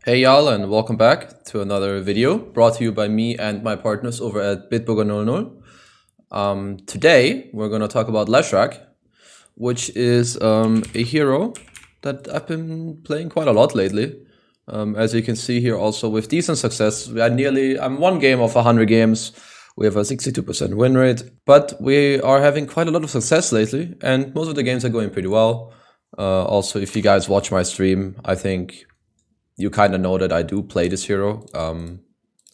Hey y'all, and welcome back to another video brought to you by me and my partners over at Bitburger00. Today we're going to talk about Leshrac, which is a hero that I've been playing quite a lot lately. As you can see here, also with decent success. I'm one game of 100 games. We have a 62% win rate, but we are having quite a lot of success lately, and most of the games are going pretty well. Also, if you guys watch my stream, I think you kind of know that I do play this hero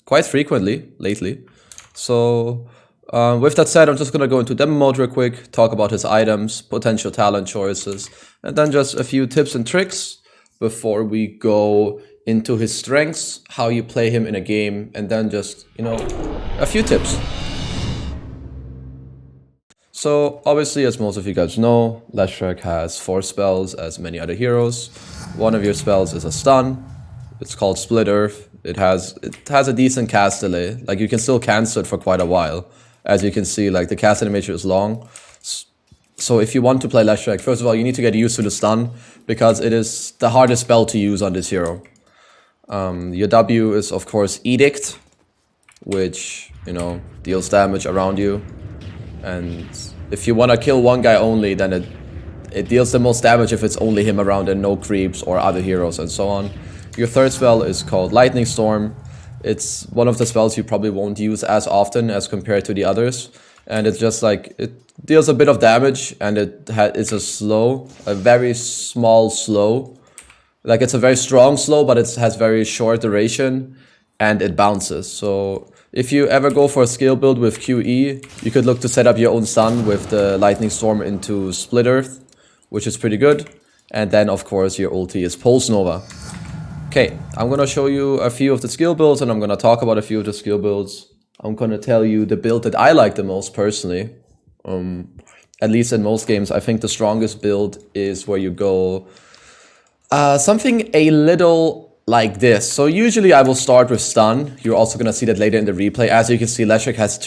quite frequently lately. So with that said, I'm just going to go into demo mode real quick, talk about his items, potential talent choices, and then just a few tips and tricks before we go into his strengths, how you play him in a game, and then just, a few tips. So obviously, as most of you guys know, Leshrac has 4 spells as many other heroes. One of your spells is a stun. It's called Split Earth. It has a decent cast delay. Like, you can still cancel it for quite a while. As you can see, like, the cast animation is long. So if you want to play Leshrac, first of all, you need to get used to the stun, because it is the hardest spell to use on this hero. Your W is, of course, Edict, which, deals damage around you. And if you want to kill one guy only, then it deals the most damage if it's only him around and no creeps or other heroes and so on. Your third spell is called Lightning Storm. It's one of the spells you probably won't use as often as compared to the others. And it's just like, it deals a bit of damage, and it's a very small slow. Like, it's a very strong slow, but it has very short duration, and it bounces. So if you ever go for a skill build with QE, you could look to set up your own stun with the Lightning Storm into Split Earth, which is pretty good. And then, of course, your ulti is Pulse Nova. Okay, I'm going to show you a few of the skill builds, and I'm going to talk about a few of the skill builds. I'm going to tell you the build that I like the most personally. At least in most games, I think the strongest build is where you go something a little like this. So usually I will start with stun. You're also going to see that later in the replay. As you can see, Leshrac has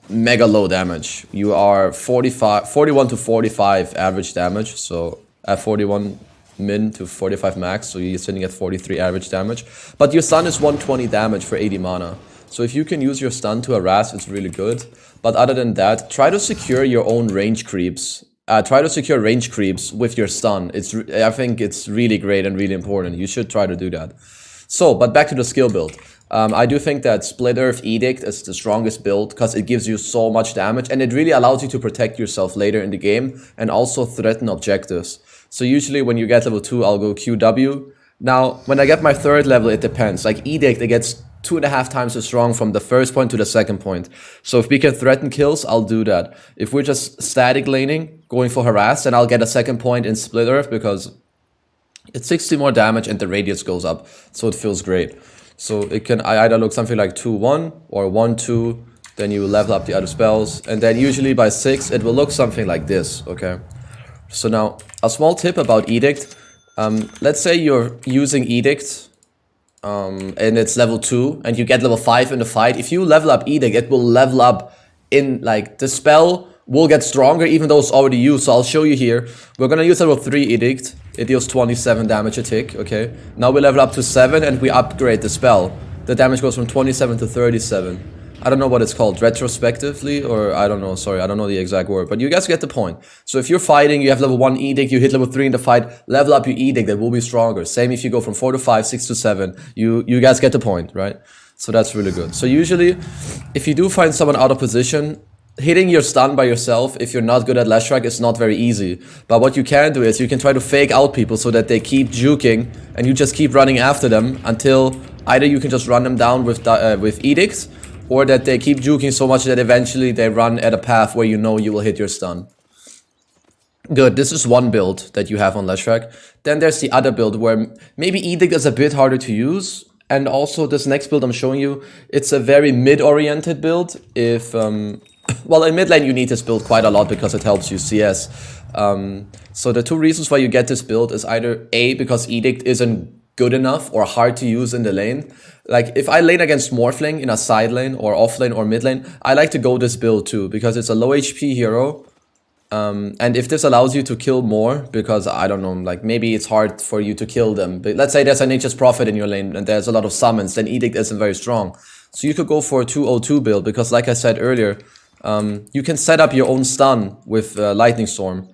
mega low damage. You are 41 to 45 average damage. So at 41 min to 45 max, so you're sitting at 43 average damage. But your stun is 120 damage for 80 mana. So if you can use your stun to harass, it's really good. But other than that, try to secure your own range creeps. Try to secure range creeps with your stun. I think it's really great and really important. You should try to do that. So, but back to the skill build. I do think that Split Earth Edict is the strongest build, because it gives you so much damage, and it really allows you to protect yourself later in the game and also threaten objectives. So usually when you get level 2, I'll go QW. Now, when I get my 3rd level, it depends. Like Edict, it gets 2.5 times as strong from the first point to the second point. So if we can threaten kills, I'll do that. If we're just static laning, going for harass, then I'll get a 2nd point in Split Earth, because it's 60 more damage and the radius goes up. So it feels great. So it can either look something like 2-1 or 1-2. Then you level up the other spells. And then usually by 6, it will look something like this, okay? So now, a small tip about Edict. Let's say you're using Edict, and it's level 2, and you get level 5 in the fight. If you level up Edict, it will level up in, like, the spell will get stronger even though it's already used. So I'll show you here. We're gonna use level 3 Edict. It deals 27 damage a tick, okay? Now we level up to 7 and we upgrade the spell. The damage goes from 27 to 37. I don't know what it's called, retrospectively, or I don't know, sorry, I don't know the exact word, but you guys get the point. So if you're fighting, you have level 1 Edict, you hit level 3 in the fight, level up your Edict, that will be stronger. Same if you go from 4 to 5, 6 to 7, you guys get the point, right? So that's really good. So usually, if you do find someone out of position, hitting your stun by yourself, if you're not good at Leshrac, is not very easy. But what you can do is you can try to fake out people so that they keep juking, and you just keep running after them until either you can just run them down with Edicts, or that they keep juking so much that eventually they run at a path where you know you will hit your stun. Good, this is one build that you have on Leshrac. Then there's the other build where maybe Edict is a bit harder to use. And also this next build I'm showing you, it's a very mid-oriented build. Well, in mid lane you need this build quite a lot because it helps you CS. So the 2 reasons why you get this build is either A, because Edict isn't good enough or hard to use in the lane. Like, if I lane against Morphling in a side lane or off lane or mid lane, I like to go this build too, because it's a low HP hero And if this allows you to kill more, because I don't know, like maybe it's hard for you to kill them, but let's say there's a Nature's Prophet in your lane and there's a lot of summons, then Edict isn't very strong. So you could go for a 202 build, because like I said earlier, you can set up your own stun with Lightning Storm.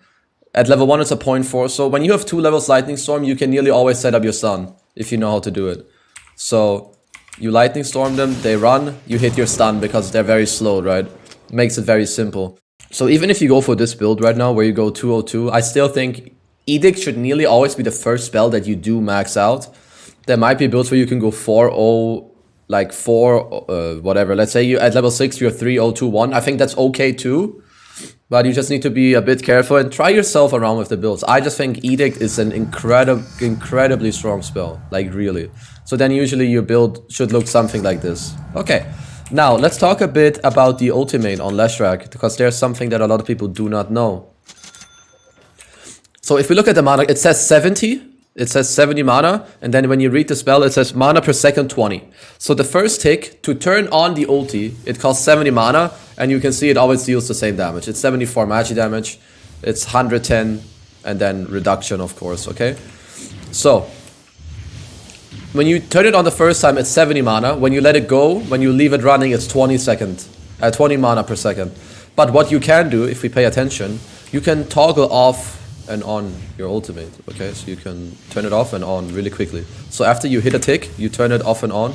At level 1 it's a 0.4, so when you have 2 levels Lightning Storm, you can nearly always set up your stun, if you know how to do it. So you Lightning Storm them, they run, you hit your stun because they're very slow, right? Makes it very simple. So even if you go for this build right now, where you go 202, I still think Edict should nearly always be the first spell that you do max out. There might be builds where you can go 4-0, like 4, whatever. Let's say you at level 6, you're 3-0-2-1. I think that's okay too. But you just need to be a bit careful and try yourself around with the builds. I just think Edict is an incredibly strong spell, like really. So then usually your build should look something like this. Okay, now let's talk a bit about the ultimate on Leshrac, because there's something that a lot of people do not know. So if we look at the mana, it says 70. It says 70 mana, and then when you read the spell, it says mana per second 20. So the first tick, to turn on the ulti, it costs 70 mana, and you can see it always deals the same damage. It's 74 magic damage, it's 110, and then reduction, of course, okay? So, when you turn it on the first time, it's 70 mana. When you let it go, when you leave it running, it's 20 mana per second. But what you can do, if we pay attention, you can toggle off and on your ultimate, okay? So you can turn it off and on really quickly. So after you hit a tick, you turn it off and on.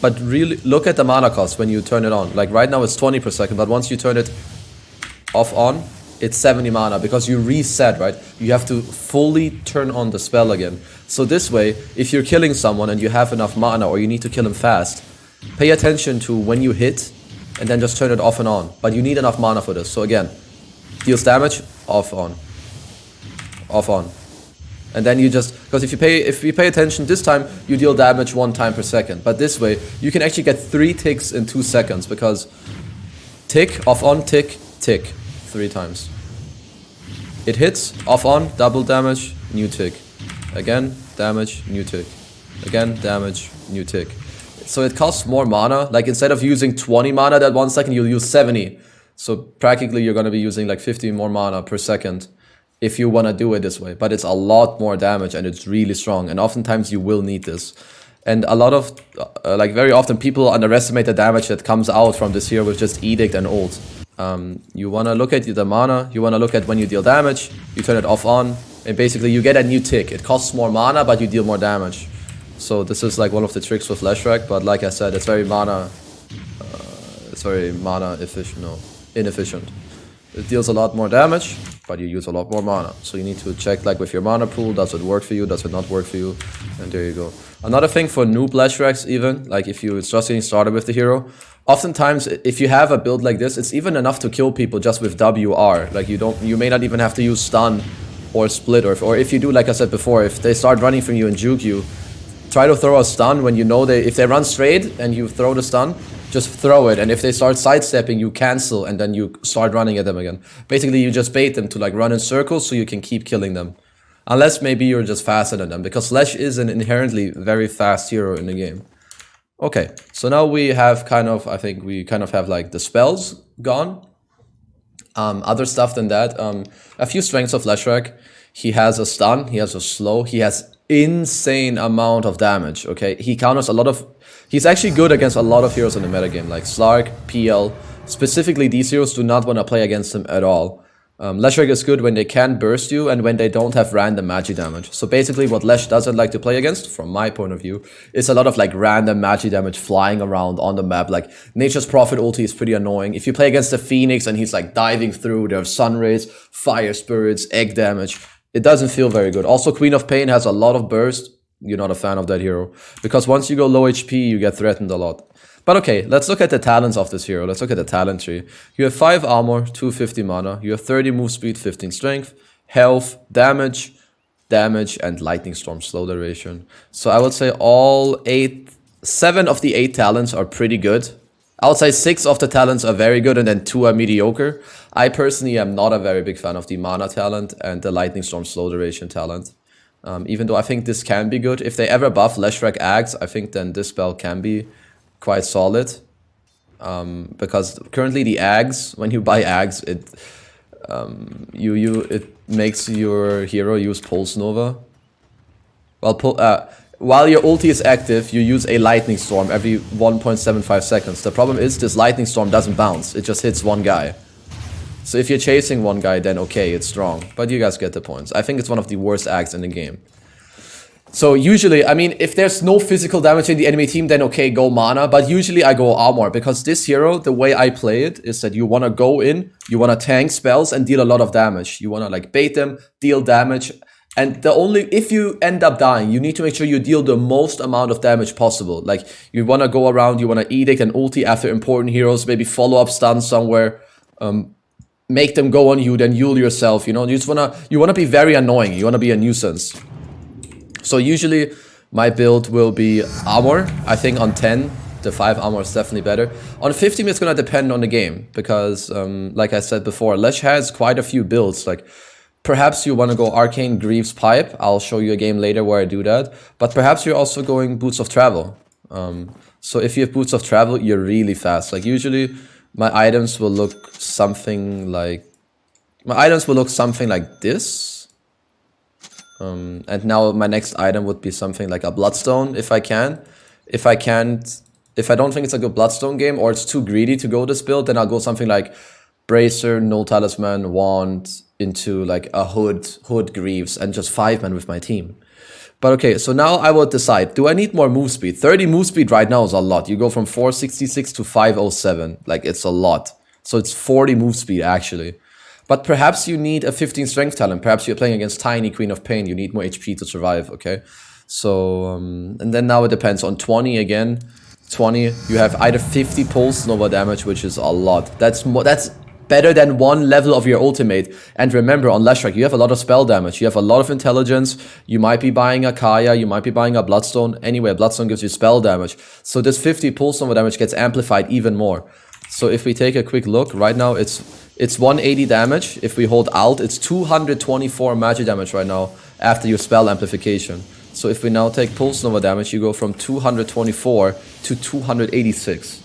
But really look at the mana cost when you turn it on. Like right now it's 20 per second, but once you turn it off on, it's 70 mana, because you reset, right? You have to fully turn on the spell again. So this way, if you're killing someone and you have enough mana, or you need to kill him fast, pay attention to when you hit and then just turn it off and on. But you need enough mana for this. So again, deals damage, off on. Off on. And then you just, because if you pay attention this time, you deal damage 1 time per second. But this way, you can actually get 3 ticks in 2 seconds, because tick, off on, tick, tick, 3 times. It hits, off on, double damage, new tick. Again, damage, new tick. Again, damage, new tick. So it costs more mana. Like instead of using 20 mana that 1 second, you'll use 70. So practically you're going to be using like 50 more mana per second if you want to do it this way. But it's a lot more damage and it's really strong. And oftentimes you will need this. And a lot of, like very often people underestimate the damage that comes out from this here with just Edict and ult. You want to look at the mana, you want to look at when you deal damage, you turn it off on, and basically you get a new tick. It costs more mana, but you deal more damage. So this is like one of the tricks with Leshrac, but like I said, it's very mana efficient, no, inefficient. It deals a lot more damage, but you use a lot more mana. So you need to check like with your mana pool, does it work for you, does it not work for you, and there you go. Another thing for noob Leshracs even, like if you're just getting started with the hero, oftentimes if you have a build like this, it's even enough to kill people just with WR. Like you may not even have to use stun or split, or if you do, like I said before, if they start running from you and juke you, try to throw a stun when you know if they run straight and you throw the stun, just throw it, and if they start sidestepping, you cancel and then you start running at them again. Basically, you just bait them to like run in circles so you can keep killing them. Unless maybe you're just faster than them, because Lesh is an inherently very fast hero in the game. Okay, so now we have I think we kind of have like the spells gone. Other stuff than that, a few strengths of Leshrac. He has a stun, he has a slow, he has insane amount of damage, okay? He counters a lot of... He's actually good against a lot of heroes in the metagame, like Slark, PL. Specifically, these heroes do not want to play against him at all. Leshrac is good when they can burst you and when they don't have random magic damage. So basically what Lesh doesn't like to play against, from my point of view, is a lot of like random magic damage flying around on the map. Like Nature's Prophet ulti is pretty annoying. If you play against the Phoenix and he's like diving through, there are sun rays, fire spirits, egg damage. It doesn't feel very good. Also, Queen of Pain has a lot of burst. You're not a fan of that hero, because once you go low HP, you get threatened a lot. But okay, let's look at the talents of this hero. Let's look at the talent tree. You have 5 armor, 250 mana. You have 30 move speed, 15 strength, health, damage, and lightning storm slow duration. So I would say 7 of the 8 talents are pretty good. I would say 6 of the talents are very good and then 2 are mediocre. I personally am not a very big fan of the mana talent and the lightning storm slow duration talent. Even though I think this can be good. If they ever buff Leshrac Ags, I think then this spell can be quite solid. Because currently the Ags, when you buy Ags, it makes your hero use Pulse Nova. While your ulti is active, you use a Lightning Storm every 1.75 seconds. The problem is this Lightning Storm doesn't bounce. It just hits one guy. So if you're chasing one guy, then okay, it's strong. But you guys get the points. I think it's one of the worst acts in the game. So usually, I mean, if there's no physical damage in the enemy team, then okay, go mana. But usually I go armor, because this hero, the way I play it is that you want to go in, you want to tank spells and deal a lot of damage. You want to like bait them, deal damage. And if you end up dying, you need to make sure you deal the most amount of damage possible. Like you want to go around, you want to edict and ulti after important heroes, maybe follow up stun somewhere, make them go on you, then Yule yourself. You know, you want to be very annoying. You want to be a nuisance. So usually my build will be armor. I think on 10, the 5 armor is definitely better. On 15, it's going to depend on the game. Because, like I said before, Lesh has quite a few builds. Like, perhaps you want to go Arcane Greaves Pipe. I'll show you a game later where I do that. But perhaps you're also going Boots of Travel. So if you have Boots of Travel, you're really fast. Like, usually my items will look something like... this. And now my next item would be something like a Bloodstone, if I can. If I don't think it's a good Bloodstone game, or it's too greedy to go this build, then I'll go something like Bracer, Null Talisman, Wand, into like a Hood Greaves, and just 5-man with my team. But okay, so now I will decide, do I need more move speed? 30 move speed right now is a lot. You go from 466 to 507, like it's a lot. So it's 40 move speed actually. But perhaps you need a 15 strength talent. Perhaps you're playing against Tiny, Queen of Pain. You need more HP to survive, okay? So, and then now it depends on 20 again. 20, you have either 50 Pulse Nova damage, which is a lot. That's better than 1 level of your ultimate. And remember, on Leshrac, you have a lot of spell damage. You have a lot of intelligence. You might be buying a Kaya. You might be buying a Bloodstone. Anyway, Bloodstone gives you spell damage. So this 50 Pulse Nova damage gets amplified even more. So if we take a quick look, right now it's 180 damage. If we hold Alt, it's 224 magic damage right now after your spell amplification. So if we now take Pulse Nova damage, you go from 224 to 286.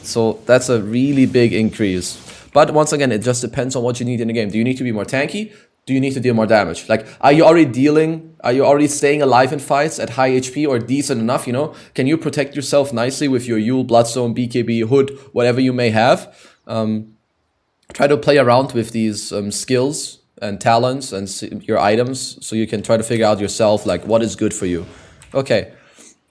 So that's a really big increase. But once again, it just depends on what you need in the game. Do you need to be more tanky? Do you need to deal more damage? Like, are you already staying alive in fights at high HP or decent enough, you know? Can you protect yourself nicely with your Yule, Bloodstone, BKB, Hood, whatever you may have? Try to play around with these skills and talents and your items, so you can try to figure out yourself, like, what is good for you. Okay.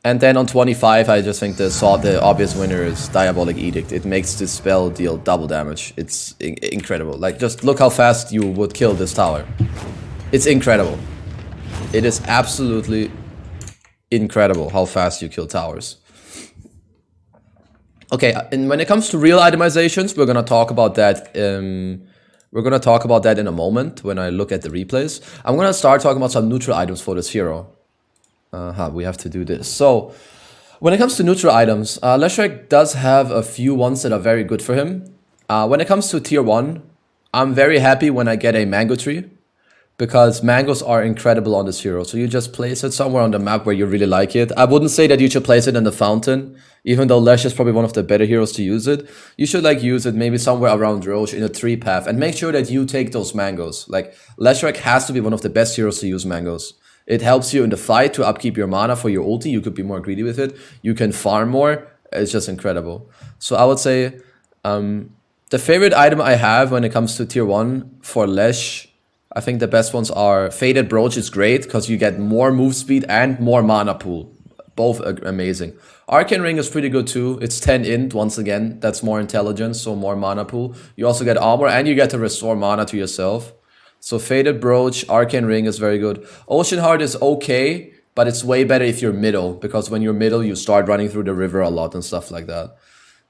And then on 25, I just think the obvious winner is Diabolic Edict. It makes this spell deal double damage. It's incredible. Like, just look how fast you would kill this tower. It's incredible. It is absolutely incredible how fast you kill towers. Okay, and when it comes to real itemizations, we're gonna talk about that. We're gonna talk about that in a moment when I look at the replays. I'm gonna start talking about some neutral items for this hero. We have to do this. So, when it comes to neutral items, Leshrac does have a few ones that are very good for him. When it comes to tier 1, I'm very happy when I get a mango tree, because mangoes are incredible on this hero. So you just place it somewhere on the map where you really like it. I wouldn't say that you should place it in the fountain, even though Lesh is probably one of the better heroes to use it. You should like use it maybe somewhere around Roche in a tree path, and make sure that you take those mangoes. Like, Leshrac has to be one of the best heroes to use mangoes. It helps you in the fight to upkeep your mana for your ulti. You could be more greedy with it. You can farm more. It's just incredible. So I would say the favorite item I have when it comes to tier 1 for Lesh, I think the best ones are Faded Brooch is great because you get more move speed and more mana pool. Both are amazing. Arcane Ring is pretty good too. It's 10 int once again. That's more intelligence, so more mana pool. You also get armor and you get to restore mana to yourself. So Faded Brooch, Arcane Ring is very good. Ocean Heart is okay, but it's way better if you're middle, because when you're middle, you start running through the river a lot and stuff like that.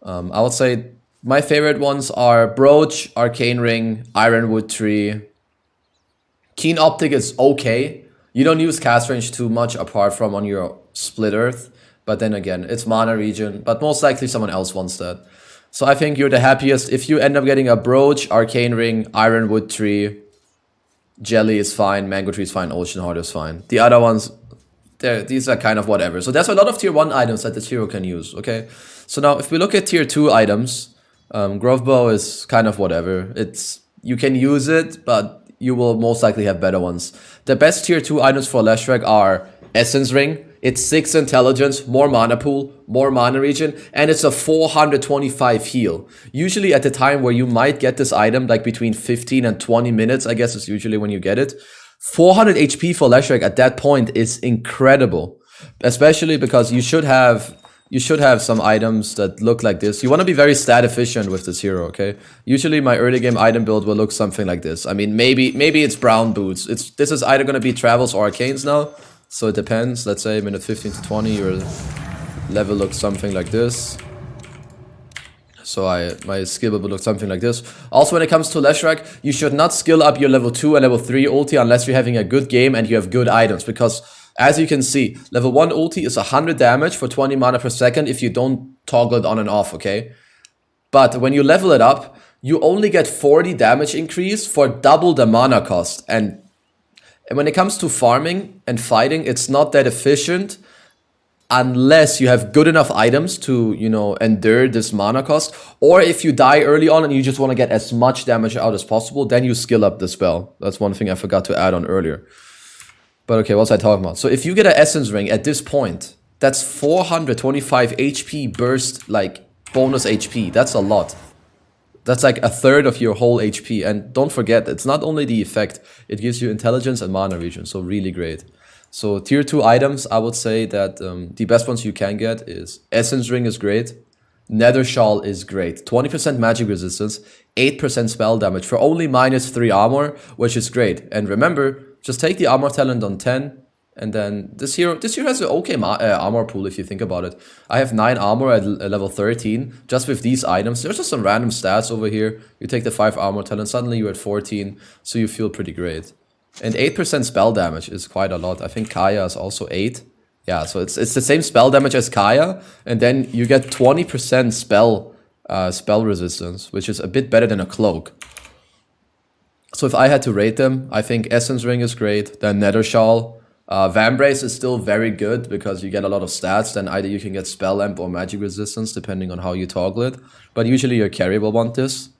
I would say my favorite ones are Brooch, Arcane Ring, Ironwood Tree. Keen Optic is okay. You don't use cast range too much apart from on your Split Earth. But then again, it's mana regen, but most likely someone else wants that. So I think you're the happiest if you end up getting a Brooch, Arcane Ring, Ironwood Tree. Jelly is fine, Mango Tree is fine, Ocean Heart is fine. The other ones, these are kind of whatever. So there's a lot of tier 1 items that this hero can use, okay? So now if we look at tier 2 items, Grove Bow is kind of whatever. you can use it, but you will most likely have better ones. The best tier 2 items for Leshrac are Essence Ring. It's 6 intelligence, more mana pool, more mana regen, and it's a 425 heal. Usually at the time where you might get this item, like between 15 and 20 minutes, I guess is usually when you get it. 400 HP for Leshrac at that point is incredible. Especially because you should have some items that look like this. You want to be very stat efficient with this hero, okay? Usually my early game item build will look something like this. I mean, maybe it's brown boots. This is either going to be travels or arcanes now. So it depends. Let's say minute 15 to 20, your level looks something like this. So my skill will look something like this. Also, when it comes to Leshrac, you should not skill up your level 2 and level 3 ulti unless you're having a good game and you have good items. Because, as you can see, level 1 ulti is 100 damage for 20 mana per second if you don't toggle it on and off, okay? But when you level it up, you only get 40 damage increase for double the mana cost. And when it comes to farming and fighting, it's not that efficient unless you have good enough items to, you know, endure this mana cost. Or if you die early on and you just want to get as much damage out as possible, then you skill up the spell. That's one thing I forgot to add on earlier. But okay, what was I talking about? So if you get an Essence Ring at this point, that's 425 HP burst, like bonus HP. That's a lot. That's like a third of your whole HP. And don't forget, it's not only the effect, it gives you intelligence and mana regen. So really great. So tier 2 items, I would say that the best ones you can get is Essence Ring is great. Nether Shawl is great. 20% magic resistance, 8% spell damage for only -3 armor, which is great. And remember, just take the armor talent on 10. And then this hero has an okay armor pool if you think about it. I have 9 armor at level 13 just with these items. There's just some random stats over here. You take the 5 armor talent, suddenly you're at 14, so you feel pretty great. And 8% spell damage is quite a lot. I think Kaya is also 8. Yeah, so it's the same spell damage as Kaya, and then you get 20% spell resistance, which is a bit better than a cloak. So if I had to rate them, I think Essence Ring is great, then Nether Shawl. Vambrace is still very good because you get a lot of stats. Then either you can get Spell Amp or Magic Resistance depending on how you toggle it. But usually your carry will want this.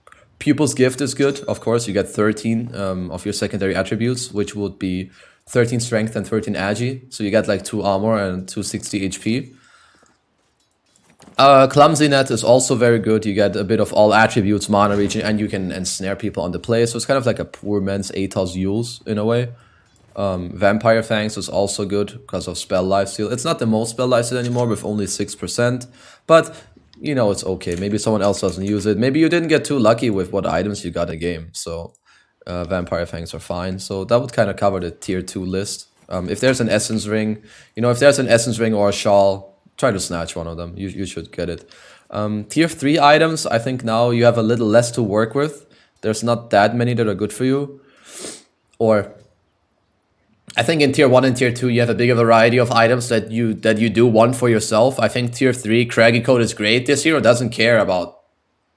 Pupil's Gift is good. Of course, you get 13 of your secondary attributes, which would be 13 Strength and 13 Agi. So you get like 2 armor and 260 HP. Clumsy Net is also very good. You get a bit of all attributes, mana regen, and you can ensnare people on the play. So it's kind of like a poor man's Atos Yules in a way. Vampire Fangs is also good because of spell lifesteal. It's not the most spell lifesteal anymore with only 6%, but you know, it's okay. Maybe someone else doesn't use it. Maybe you didn't get too lucky with what items you got in game. So Vampire Fangs are fine. So that would kind of cover the tier 2 list. If there's an Essence Ring, you know, if there's an Essence Ring or a Shawl, try to snatch one of them. You should get it. Tier 3 items, I think now you have a little less to work with. There's not that many that are good for you. Or I think in tier 1 and tier 2 you have a bigger variety of items that you do want for yourself. I think tier 3 Craggy Coat is great. This hero doesn't care about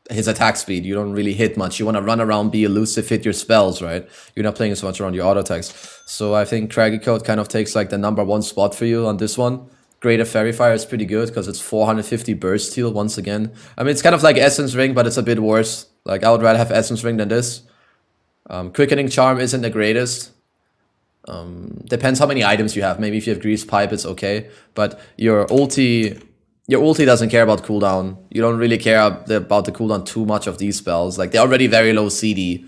his attack speed. You don't really hit much. You want to run around, be elusive, hit your spells, right? You're not playing so much around your auto attacks. So I think Craggy Coat kind of takes like the #1 spot for you on this one. Greater Fairy Fire is pretty good because it's 450 burst heal once again. I mean, it's kind of like Essence Ring, but it's a bit worse. Like, I would rather have Essence Ring than this. Quickening Charm isn't the greatest. Depends how many items you have. Maybe if you have Grease Pipe, it's okay. But your ulti doesn't care about cooldown. You don't really care about the cooldown too much of these spells. Like, they're already very low CD.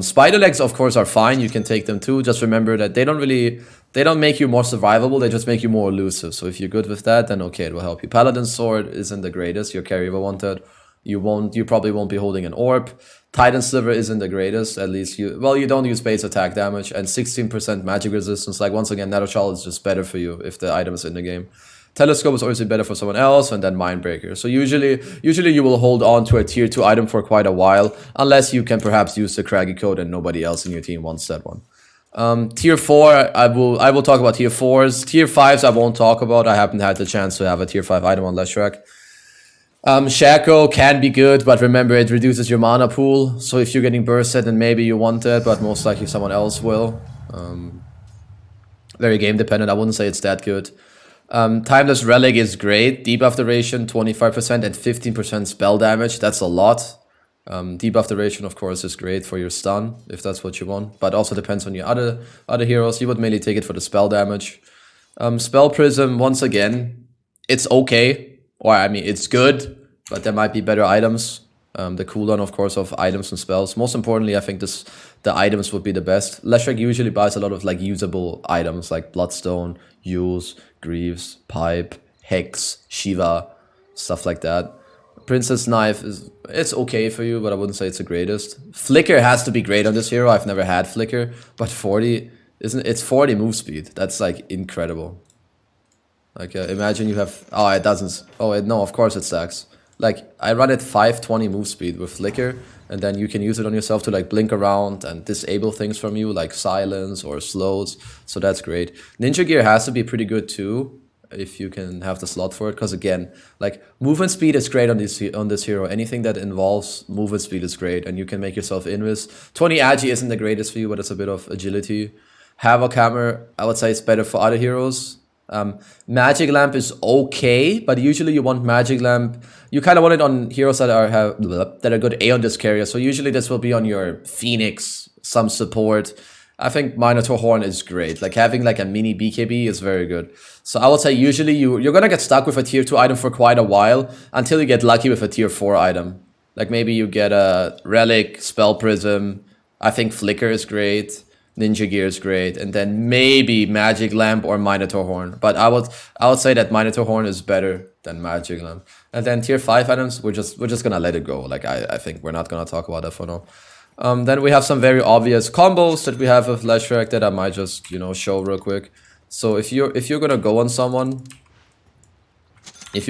Spider Legs, of course, are fine. You can take them too. Just remember that they don't make you more survivable. They just make you more elusive. So if you're good with that, then okay, it will help you. Paladin Sword isn't the greatest. Your carry will want that. You probably won't be holding an orb. Titan Sliver isn't the greatest, at least you don't use base attack damage, and 16% magic resistance. Like, once again, Nether Shawl is just better for you if the item is in the game. Telescope is obviously better for someone else, and then Mindbreaker. So usually you will hold on to a tier 2 item for quite a while, unless you can perhaps use the Craggy Coat and nobody else in your team wants that one. Tier 4, I will talk about tier 4s. Tier 5s I won't talk about. I haven't had the chance to have a tier 5 item on Leshrac. Shaco can be good, but remember it reduces your mana pool. So if you're getting bursted, then maybe you want it, but most likely someone else will. Very game dependent. I wouldn't say it's that good. Timeless Relic is great. Debuff duration 25% and 15% spell damage. That's a lot. Debuff duration, of course, is great for your stun, if that's what you want. But also depends on your other heroes. You would mainly take it for the spell damage. Spell Prism, once again, it's okay. Or, I mean, it's good, but there might be better items. The cooldown, of course, of items and spells. Most importantly, I think the items would be the best. Leshrac usually buys a lot of like usable items like Bloodstone, Yules, Greaves, Pipe, Hex, Shiva, stuff like that. Princess Knife it's okay for you, but I wouldn't say it's the greatest. Flicker has to be great on this hero. I've never had Flicker, but 40 it's 40 move speed. That's like incredible. Like imagine you have it doesn't. No, of course it stacks. Like I run at 520 move speed with Flicker, and then you can use it on yourself to like blink around and disable things from you like silence or slows. So that's great. Ninja Gear has to be pretty good too, if you can have the slot for it, because again, like movement speed is great on this hero. Anything that involves movement speed is great, and you can make yourself invis. 20 agi isn't the greatest for you, but it's a bit of agility. Havoc Hammer, I would say it's better for other heroes. Magic Lamp is okay, but usually you want Magic Lamp. You kind of want it on heroes that are good Aeon carrier. So usually this will be on your Phoenix, some support. I think Minotaur Horn is great. Like having like a mini BKB is very good. So I would say usually you're gonna get stuck with a tier 2 item for quite a while until you get lucky with a tier 4 item. Like maybe you get a Relic, Spell Prism. I think Flicker is great. Ninja Gear is great, and then maybe Magic Lamp or Minotaur Horn. But I would say that Minotaur Horn is better than Magic Lamp. And then tier 5 items, we're just gonna let it go. Like I think we're not gonna talk about that for now. Then we have some very obvious combos that we have with Leshrac that I might just, you know, show real quick. So if you're gonna go on someone, if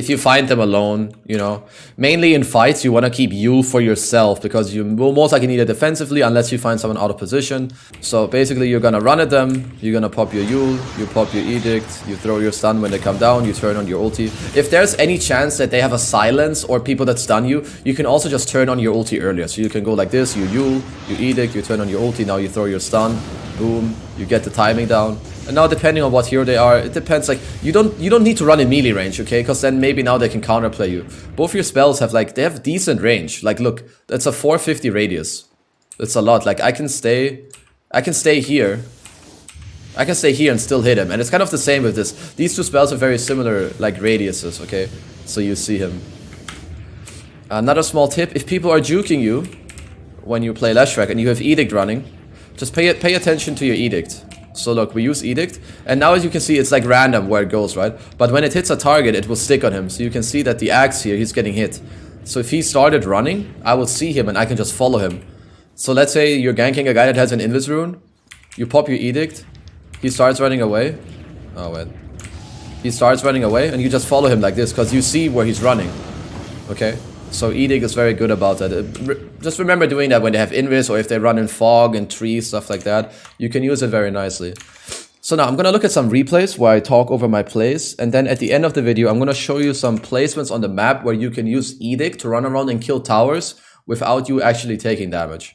you find them alone, you know, mainly in fights, you want to keep Yule for yourself because you will most likely need it defensively unless you find someone out of position. So basically, you're going to run at them, you're going to pop your Yule, you pop your Edict, you throw your stun when they come down, you turn on your ulti. If there's any chance that they have a silence or people that stun you, you can also just turn on your ulti earlier. So you can go like this, you Yule, you Edict, you turn on your ulti, now you throw your stun, boom, you get the timing down. And now depending on what hero they are, it depends. Like you don't need to run in melee range, okay? Because then maybe now they can counterplay you. Both your spells have like, they have decent range. Like look, that's a 450 radius. That's a lot. Like I can stay here. I can stay here and still hit him. And it's kind of the same with this. These two spells are very similar like radiuses, okay? So you see him. Another small tip, if people are juking you when you play Leshrac and you have Edict running, just pay attention to your Edict. So look, we use Edict, and now as you can see, it's like random where it goes, right? But when it hits a target, it will stick on him. So you can see that the axe here, he's getting hit. So if he started running, I will see him and I can just follow him. So let's say you're ganking a guy that has an Invis rune. You pop your Edict. He starts running away. Oh, wait. He starts running away, and you just follow him like this, because you see where he's running. Okay? So Edict is very good about that. Just remember doing that when they have Invis, or if they run in fog and trees, stuff like that. You can use it very nicely. So now I'm going to look at some replays where I talk over my plays. And then at the end of the video, I'm going to show you some placements on the map where you can use Edict to run around and kill towers without you actually taking damage.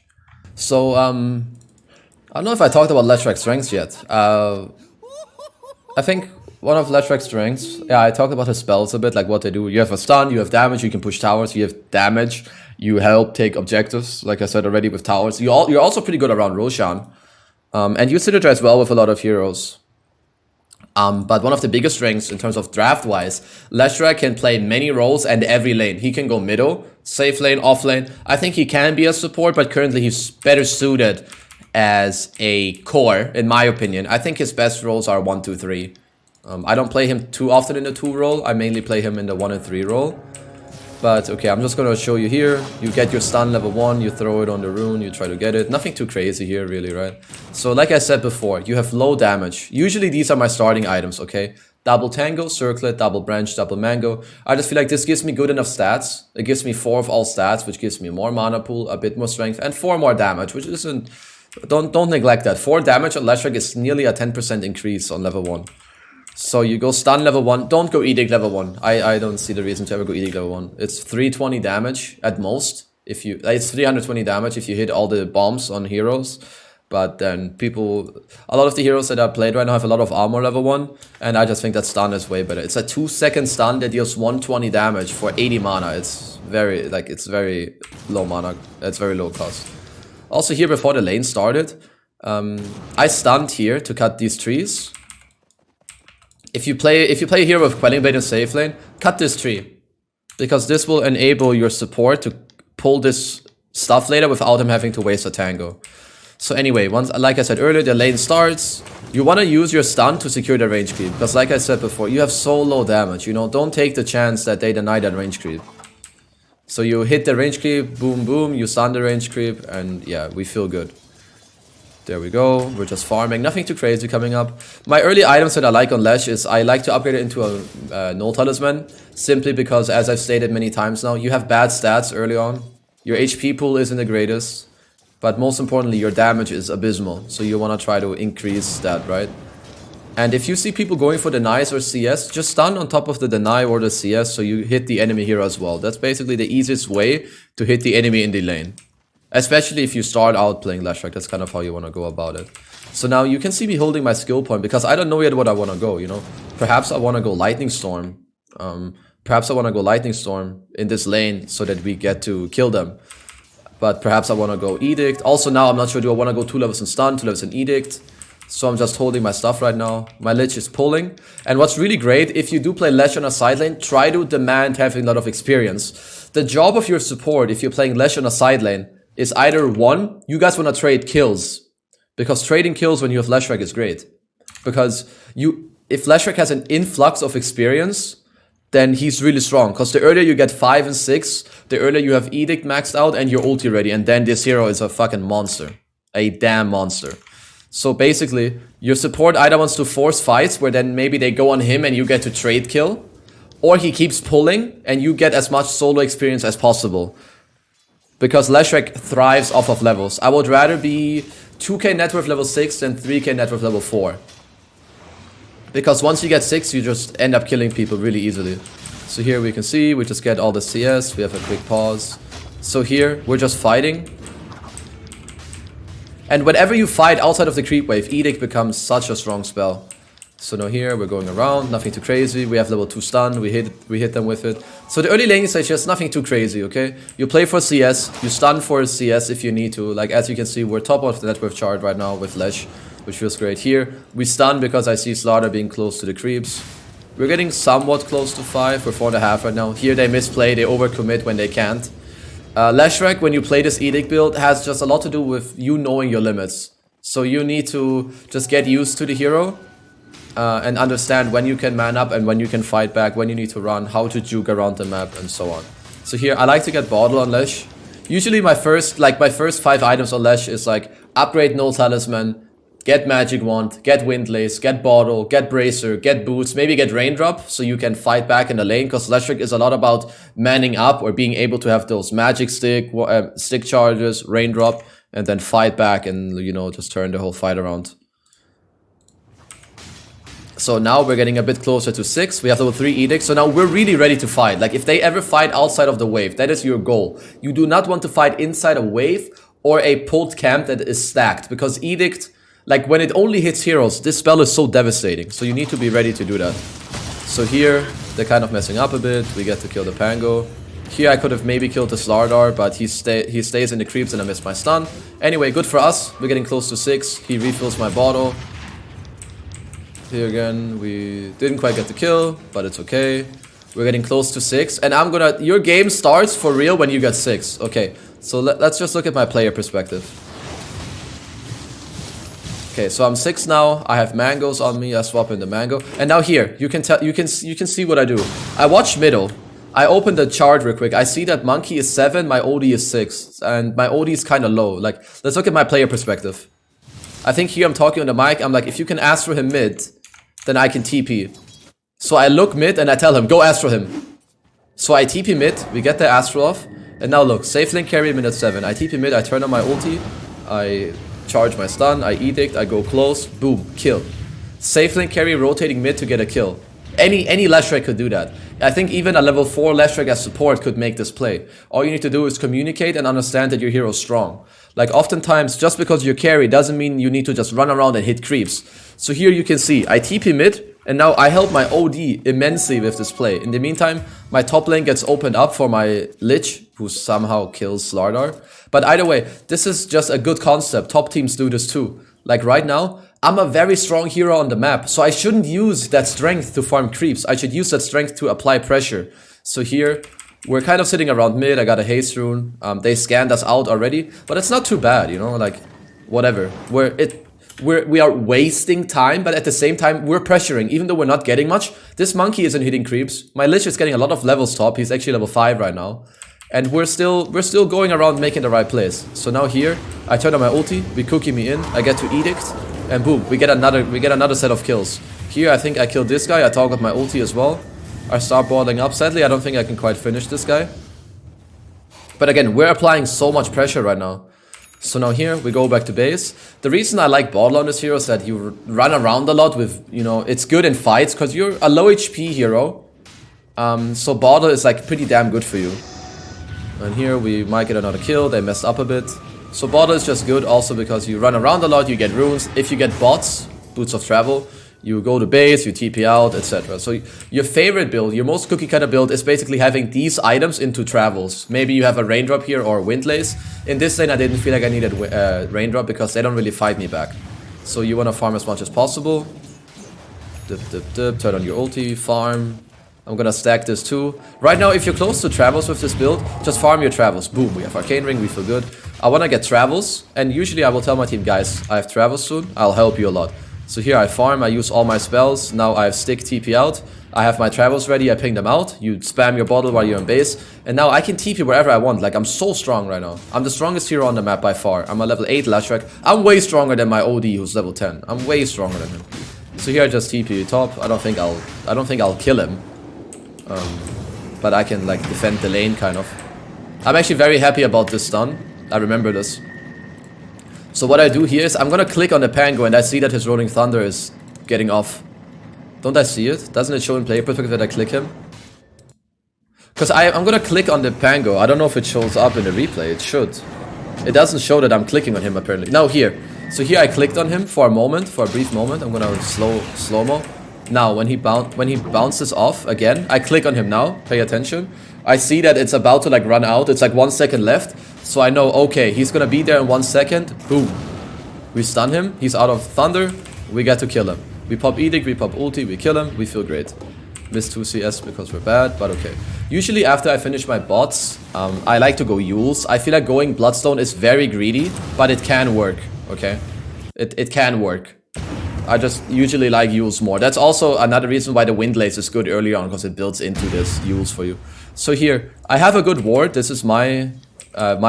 So, I don't know if I talked about Leshrac's strengths yet. I think one of Leshrac's strengths, yeah, I talked about his spells a bit, like what they do. You have a stun, you have damage, you can push towers, you have damage, you help take objectives, like I said already with towers. You're also pretty good around Roshan. And you synergize well with a lot of heroes. But one of the biggest strengths in terms of draft-wise, Leshrac can play many roles and every lane. He can go middle, safe lane, off lane. I think he can be a support, but currently he's better suited as a core, in my opinion. I think his best roles are 1, 2, 3. I don't play him too often in the 2 role. I mainly play him in the 1 and 3 role. But okay, I'm just gonna show you here. You get your stun level 1, you throw it on the rune, you try to get it. Nothing too crazy here really, right? So like I said before, you have low damage. Usually these are my starting items, okay? Double Tango, Circlet, Double Branch, Double Mango. I just feel like this gives me good enough stats. It gives me 4 of all stats, which gives me more mana pool, a bit more strength, and 4 more damage, which isn't... Don't neglect that. 4 damage on Leshrac is nearly a 10% increase on level 1. So you go stun level 1, don't go Edict level 1. I don't see the reason to ever go Edict level 1. It's 320 damage at most. It's 320 damage if you hit all the bombs on heroes. But then a lot of the heroes that I played right now have a lot of armor level 1, and I just think that stun is way better. It's a 2-second stun that deals 120 damage for 80 mana. It's very low mana. It's very low cost. Also here before the lane started, I stunned here to cut these trees. If you play a hero with Quelling Blade in safe lane, cut this tree, because this will enable your support to pull this stuff later without him having to waste a tango. So anyway, like I said earlier, the lane starts. You want to use your stun to secure the range creep, because like I said before, you have so low damage. You know, don't take the chance that they deny that range creep. So you hit the range creep, boom, boom, you stun the range creep, and yeah, we feel good. There we go, we're just farming, nothing too crazy coming up. My early items that I like on Lesh is I like to upgrade it into a Null Talisman, simply because, as I've stated many times now, you have bad stats early on. Your HP pool isn't the greatest, but most importantly, your damage is abysmal, so you want to try to increase that, right? And if you see people going for denies or CS, just stun on top of the deny or the CS so you hit the enemy here as well. That's basically the easiest way to hit the enemy in the lane. Especially if you start out playing Leshrac, that's kind of how you want to go about it. So now you can see me holding my skill point because I don't know yet what I want to go, you know. Perhaps I want to go Lightning Storm. Perhaps I want to go Lightning Storm in this lane so that we get to kill them. But perhaps I want to go Edict. Also now I'm not sure, do I want to go 2 levels in stun, 2 levels in Edict. So I'm just holding my stuff right now. My Lich is pulling. And what's really great, if you do play Lesh on a side lane, try to demand having a lot of experience. The job of your support, if you're playing Lesh on a side lane, is either 1, you guys want to trade kills. Because trading kills when you have Leshrac is great. Because if Leshrac has an influx of experience, then he's really strong. Because the earlier you get 5 and 6, the earlier you have Edict maxed out and your ulti ready. And then this hero is a fucking monster. A damn monster. So basically, your support either wants to force fights where then maybe they go on him and you get to trade kill. Or he keeps pulling and you get as much solo experience as possible. Because Leshrac thrives off of levels. I would rather be 2k net worth level 6 than 3k net worth level 4. Because once you get 6, you just end up killing people really easily. So here we can see, we just get all the CS, we have a quick pause. So here, we're just fighting. And whenever you fight outside of the creep wave, Edict becomes such a strong spell. So now here, we're going around, nothing too crazy. We have level 2 stun, we hit them with it. So the early laning stage is nothing too crazy, okay? You play for CS, you stun for CS if you need to. Like as you can see, we're top of the net worth chart right now with Lesh, which feels great. Here, we stun because I see Slaughter being close to the creeps. We're getting somewhat close to 5, we're 4.5 right now. Here they misplay, they overcommit when they can't. Leshrac, when you play this Edict build, has just a lot to do with you knowing your limits. So you need to just get used to the hero. And understand when you can man up and when you can fight back, when you need to run, how to juke around the map and so on. So here I like to get bottle on Lesh. Usually my first 5 items on Lesh is like upgrade Null Talisman, get Magic Wand, get Windlace, get bottle, get Bracer, get boots, maybe get Raindrop so you can fight back in the lane, because Leshrac is a lot about manning up or being able to have those magic stick charges, Raindrop, and then fight back and, you know, just turn the whole fight around. So now we're getting a bit closer to 6. We have level 3 Edict. So now we're really ready to fight. Like if they ever fight outside of the wave, that is your goal. You do not want to fight inside a wave or a pulled camp that is stacked. Because Edict, like when it only hits heroes, this spell is so devastating. So you need to be ready to do that. So here, they're kind of messing up a bit. We get to kill the Pango. Here I could have maybe killed the Slardar, but he stays in the creeps and I missed my stun. Anyway, good for us. We're getting close to 6. He refills my bottle. Here again, we didn't quite get the kill, but it's okay. We're getting close to 6, and your game starts for real when you get 6. Okay, so let's just look at my player perspective. Okay, so I'm 6 now. I have mangoes on me. I swap in the mango, and now here you can see what I do. I watch middle. I open the chart real quick. I see that monkey is 7, my OD is 6, and my OD is kind of low. Like, let's look at my player perspective. I think here I'm talking on the mic. I'm like, if you can ask for him mid, then I can TP. So I look mid and I tell him, go Astro him. So I TP mid, we get the Astro off. And now look, safe lane carry minute 7. I TP mid, I turn on my ulti. I charge my stun, I Edict, I go close, boom, kill. Safe lane carry rotating mid to get a kill. Any Leshrac could do that. I think even a level 4 Leshrac as support could make this play. All you need to do is communicate and understand that your hero's strong. Like oftentimes, just because you're carry doesn't mean you need to just run around and hit creeps. So here you can see, I TP mid, and now I help my OD immensely with this play. In the meantime, my top lane gets opened up for my Lich, who somehow kills Slardar. But either way, this is just a good concept. Top teams do this too. Like right now, I'm a very strong hero on the map, so I shouldn't use that strength to farm creeps. I should use that strength to apply pressure. So here, we're kind of sitting around mid. I got a haste rune. They scanned us out already, but it's not too bad, you know, like whatever. We are wasting time, but at the same time, we're pressuring. Even though we're not getting much, this monkey isn't hitting creeps. My Lich is getting a lot of levels top. He's actually level 5 right now. And we're still going around making the right plays. So now here, I turn on my ulti, we cookie me in, I get to Edict, and boom, we get another set of kills. Here I think I killed this guy, I toggled my ulti as well. I start boarding up. Sadly, I don't think I can quite finish this guy. But again, we're applying so much pressure right now. So now here, we go back to base. The reason I like Bottle on this hero is that you run around a lot with, you know, it's good in fights because you're a low HP hero. So Bottle is like pretty damn good for you. And here we might get another kill. They messed up a bit. So Bottle is just good also because you run around a lot, you get runes. If you get bots, Boots of Travel, you go to base, you TP out, etc. So your favorite build, your most cookie cutter build is basically having these items into travels. Maybe you have a Raindrop here or Windlace. In this lane I didn't feel like I needed Raindrop because they don't really fight me back. So you want to farm as much as possible. Dip, dip, dip, turn on your ulti, farm. I'm gonna stack this too. Right now, if you're close to travels with this build, just farm your travels. Boom, we have Arcane Ring, we feel good. I wanna get travels, and usually I will tell my team, guys, I have travels soon, I'll help you a lot. So here I farm, I use all my spells, now I have stick TP out, I have my travels ready, I ping them out, you spam your bottle while you're in base, and now I can TP wherever I want. Like, I'm so strong right now. I'm the strongest hero on the map by far. I'm a level 8 Leshrac. I'm way stronger than my OD who's level 10. I'm way stronger than him. So here I just TP top. I don't think I'll kill him. But I can like defend the lane kind of. I'm actually very happy about this stun. I remember this. So what I do here is I'm gonna click on the Pango and I see that his Rolling Thunder is getting off. Don't I see it? Doesn't it show in player perspective that I click him? Because I'm gonna click on the Pango. I don't know if it shows up in the replay. It should. It doesn't show that I'm clicking on him apparently. Now here. So here I clicked on him for a moment, for a brief moment. I'm gonna slow-mo. Now, when he bounces off again, I click on him now, pay attention. I see that it's about to like run out, it's like 1 second left. So I know, okay, he's gonna be there in 1 second, boom. We stun him, he's out of Thunder, we get to kill him. We pop Edict, we pop ulti, we kill him, we feel great. Miss 2 CS because we're bad, but okay. Usually after I finish my bots, I like to go Yules. I feel like going Bloodstone is very greedy, but it can work, okay? It can work. I just usually like Yules more. That's also another reason why the Windlace is good early on, because it builds into this Yules for you. So here, I have a good ward. This is my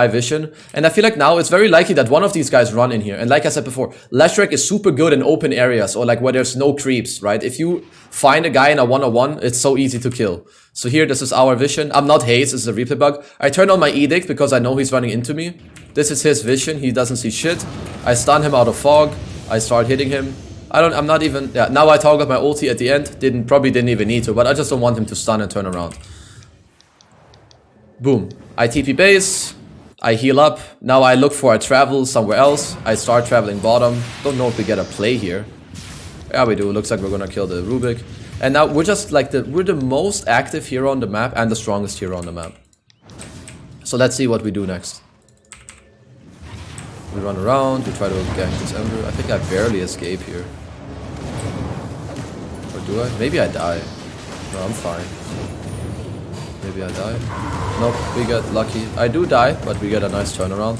vision. And I feel like now it's very likely that one of these guys run in here. And like I said before, Leshrac is super good in open areas or like where there's no creeps, right? If you find a guy in a one-on-one, it's so easy to kill. So here, this is our vision. I'm not Haze, this is a replay bug. I turn on my Edict because I know he's running into me. This is his vision, he doesn't see shit. I stun him out of fog. I start hitting him. I'm not even, yeah, now I toggled my ulti at the end. Probably didn't even need to, but I just don't want him to stun and turn around. Boom. I TP base. I heal up. Now I look for a travel somewhere else. I start traveling bottom. Don't know if we get a play here. Yeah, we do. Looks like we're gonna kill the Rubik. And now we're just like we're the most active hero on the map and the strongest hero on the map. So let's see what we do next. We run around, we try to gank this Ember. I think I barely escape here. Or do I? Maybe I die. No, I'm fine. Maybe I die. Nope, we get lucky. I do die, but we get a nice turnaround.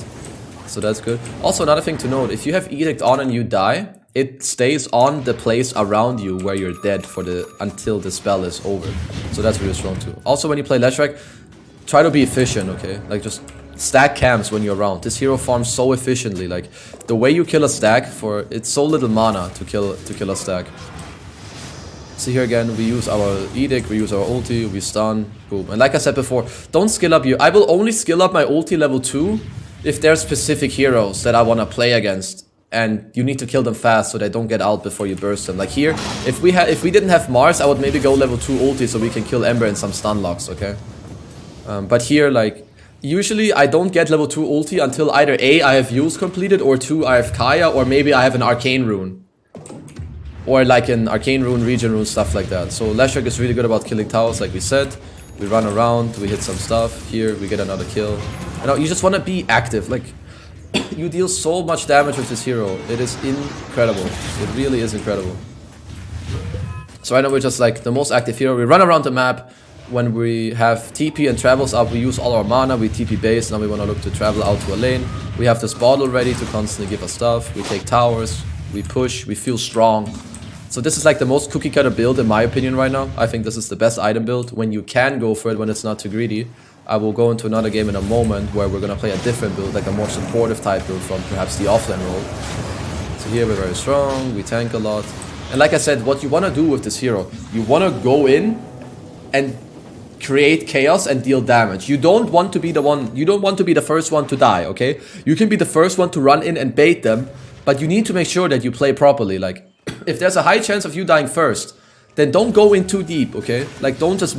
So that's good. Also, another thing to note, if you have Edict on and you die, it stays on the place around you where you're dead for until the spell is over. So that's really strong too. Also, when you play Leshrac, try to be efficient, okay? Like just stack camps when you're around. This hero farms so efficiently. Like the way you kill a stack it's so little mana to kill a stack. So here again, we use our Edict, we use our ulti, we stun, boom. And like I said before, don't skill up I will only skill up my ulti level 2 if there's specific heroes that I want to play against. and you need to kill them fast so they don't get out before you burst them. Like here, if we didn't have Mars, I would maybe go level 2 ulti so we can kill Ember in some stun locks, okay? But here, like, usually I don't get level 2 ulti until either A, I have use completed, or 2, I have Kaya, or maybe I have an Arcane Rune. Or like an Arcane Rune, Regen Rune, stuff like that. So Leshrac is really good about killing towers, like we said. We run around, we hit some stuff. Here, we get another kill. You know, you just want to be active. Like, you deal so much damage with this hero. It is incredible. It really is incredible. So right now we're just like the most active hero. We run around the map. When we have TP and travels up, we use all our mana. We TP base. Now we want to look to travel out to a lane. We have this bottle ready to constantly give us stuff. We take towers. We push. We feel strong. So this is like the most cookie cutter build in my opinion right now. I think this is the best item build when you can go for it, when it's not too greedy. I will go into another game in a moment where we're gonna play a different build, like a more supportive type build from perhaps the offlane role. So here we're very strong, we tank a lot. And like I said, what you wanna do with this hero, you wanna go in and create chaos and deal damage. You don't want to be the one, you don't want to be the first one to die, okay? You can be the first one to run in and bait them, but you need to make sure that you play properly. Like, if there's a high chance of you dying first, then don't go in too deep, okay? Like, don't just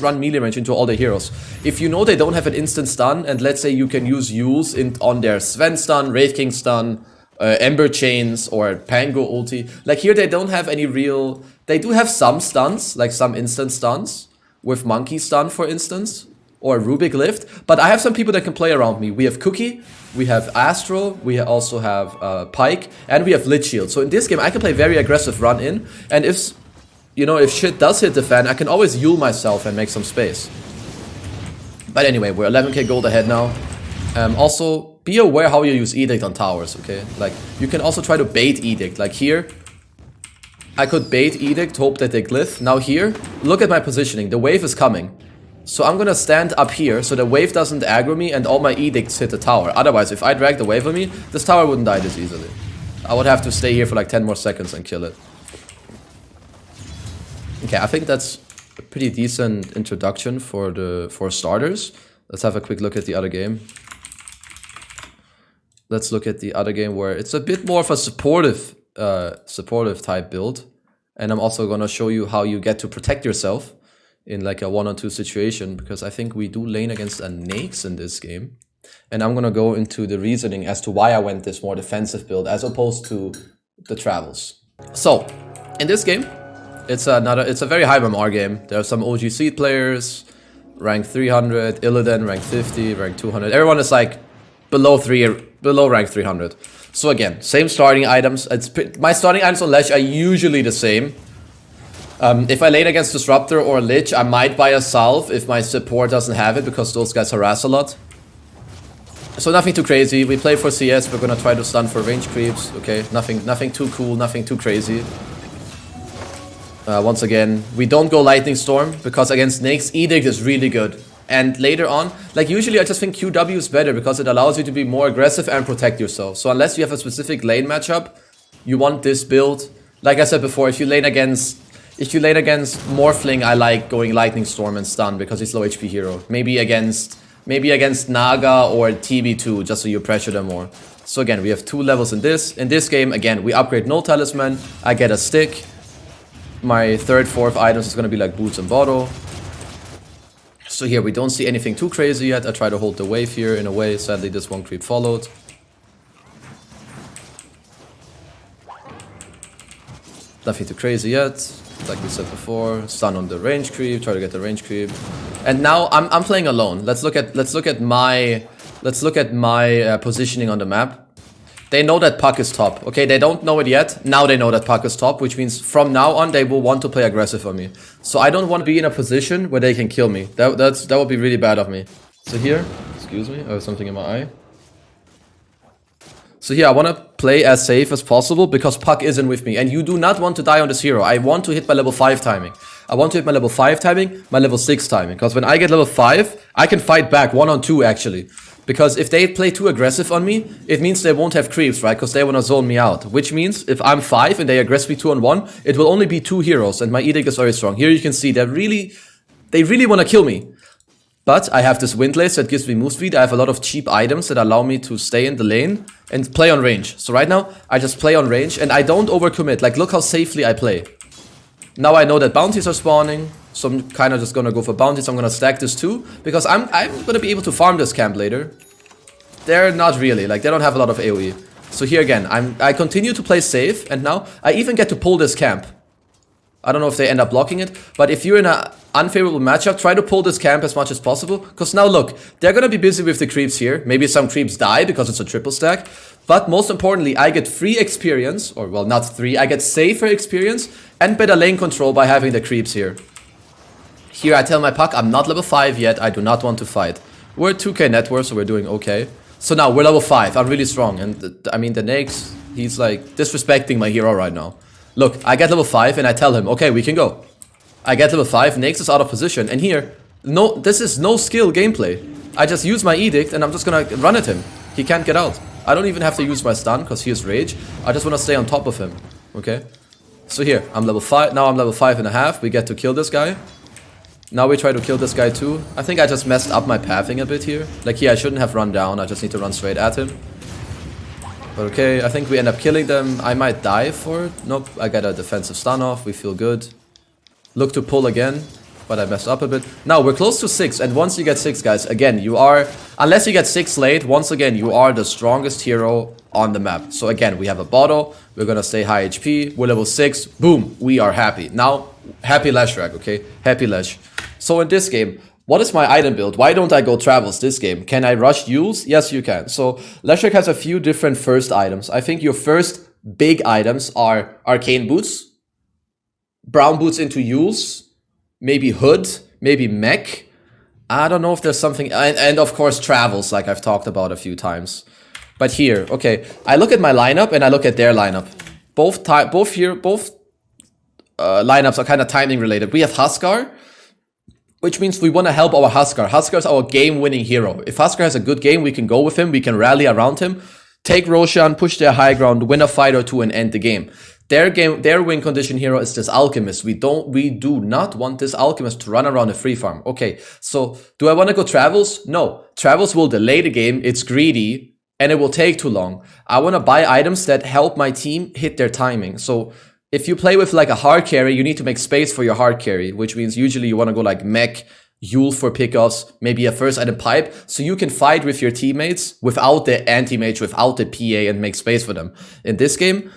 run melee range into all the heroes. If you know they don't have an instant stun, and let's say you can use Yules on their Sven stun, Wraith King stun, Ember Chains, or Pango ulti. Like here they don't have any real... They do have some stuns, like some instant stuns, with Monkey stun for instance, or Rubik Lift. But I have some people that can play around me. We have Cookie, we have Astro, we also have Pike, and we have Lich Shield. So in this game I can play very aggressive run in, and if... You know, if shit does hit the fan, I can always Yule myself and make some space. But anyway, we're 11k gold ahead now. Also, be aware how you use Edict on towers, okay? Like, you can also try to bait Edict. Like here, I could bait Edict, hope that they glyph. Now here, look at my positioning. The wave is coming. So I'm gonna stand up here so the wave doesn't aggro me and all my Edicts hit the tower. Otherwise, if I drag the wave on me, this tower wouldn't die this easily. I would have to stay here for like 10 more seconds and kill it. Okay, I think that's a pretty decent introduction for starters. Let's have a quick look at the other game. Let's look at the other game where it's a bit more of a supportive type build. And I'm also gonna show you how you get to protect yourself in like a 1-on-2 situation, because I think we do lane against a Naix in this game. And I'm gonna go into the reasoning as to why I went this more defensive build as opposed to the travels. So, in this game, it's a very high MMR game. There are some OG Seed players, rank 300, Illidan, rank 50, rank 200. Everyone is like below rank 300. So again, same starting items. My starting items on Lesh are usually the same. If I lane against Disruptor or Lich, I might buy a Salve if my support doesn't have it, because those guys harass a lot. So nothing too crazy. We play for CS, we're gonna try to stun for range creeps. Okay, nothing too cool, nothing too crazy. Once again, we don't go Lightning Storm, because against Naix, Edict is really good. And later on, like usually I just think QW is better because it allows you to be more aggressive and protect yourself. So unless you have a specific lane matchup, you want this build. Like I said before, if you lane against Morphling, I like going Lightning Storm and stun because he's low HP hero. Maybe against Naga or TB2, just so you pressure them more. So again, we have 2 levels in this. In this game, again, we upgrade no talisman. I get a stick. My 3rd, 4th items is gonna be like boots and bottle. So here we don't see anything too crazy yet. I try to hold the wave here in a way. Sadly, this one creep followed. Nothing too crazy yet. Like we said before, stun on the range creep. Try to get the range creep. And now I'm playing alone. Let's look at my positioning on the map. They know that Puck is top, okay? They don't know it yet. Now they know that Puck is top, which means from now on they will want to play aggressive on me. So I don't want to be in a position where they can kill me. That would be really bad of me. So here, excuse me, I have something in my eye. So here, I want to play as safe as possible because Puck isn't with me. And you do not want to die on this hero. I want to hit my level 5 timing. I want to hit my level 5 timing, my level 6 timing. Because when I get level 5, I can fight back 1-on-2 actually. Because if they play too aggressive on me, it means they won't have creeps, right? Because they want to zone me out. Which means if I'm 5 and they aggress me 2-on-1, it will only be 2 heroes and my Edict is very strong. Here you can see they really want to kill me. But I have this Windlace that gives me move speed. I have a lot of cheap items that allow me to stay in the lane and play on range. So right now, I just play on range and I don't overcommit. Like, look how safely I play. Now I know that bounties are spawning, so I'm kind of just gonna go for bounties. I'm gonna stack this too, because I'm gonna be able to farm this camp later. They're not really, like, they don't have a lot of AoE. So here again, I continue to play safe, and now I even get to pull this camp. I don't know if they end up blocking it, but if you're in an unfavorable matchup, try to pull this camp as much as possible. Because now look, they're gonna be busy with the creeps here. Maybe some creeps die because it's a triple stack. But most importantly, I get free experience, or well, not free, I get safer experience and better lane control by having the creeps here. Here I tell my puck, I'm not level 5 yet, I do not want to fight. We're 2k net worth, so we're doing okay. So now we're level 5, I'm really strong. And I mean, the Nakes, he's like disrespecting my hero right now. Look, I get level 5 and I tell him, okay, we can go. I get level 5, Nakes is out of position. And here, no, this is no skill gameplay. I just use my edict and I'm just gonna run at him. He can't get out. I don't even have to use my stun because he has rage. I just want to stay on top of him. Okay? So here, I'm level 5. Now I'm level 5.5. We get to kill this guy. Now we try to kill this guy too. I think I just messed up my pathing a bit here. Like here, I shouldn't have run down. I just need to run straight at him. But okay, I think we end up killing them. I might die for it. Nope, I got a defensive stun off. We feel good. Look to pull again, but I messed up a bit. Now, we're close to 6, and once you get 6, guys, again, you are... Unless you get 6 late, once again, you are the strongest hero on the map. So again, we have a bottle. We're gonna stay high HP. We're level 6. Boom, we are happy. Now, happy Leshrac, okay? Happy Lesh. So in this game... What is my item build? Why don't I go travels this game? Can I rush Yules? Yes, you can. So Leshrac has a few different first items. I think your first big items are Arcane Boots, Brown Boots into Yules, maybe Hood, maybe Mech. I don't know if there's something... And of course travels, like I've talked about a few times. But here, okay, I look at my lineup and I look at their lineup. Both lineups are kind of timing related. We have Huskar, which means we want to help our Huskar. Huskar is our game-winning hero. If Huskar has a good game, we can go with him, we can rally around him, take Roshan, push their high ground, win a fight or two, and end the game. Their win condition hero is this Alchemist. We do not want this Alchemist to run around a free farm. Okay, so do I want to go Travels? No. Travels will delay the game, it's greedy, and it will take too long. I want to buy items that help my team hit their timing. So if you play with like a hard carry, you need to make space for your hard carry, which means usually you want to go like Mech, Yule for pickoffs, maybe a first item pipe, so you can fight with your teammates without the anti-mage, without the PA, and make space for them. In this game,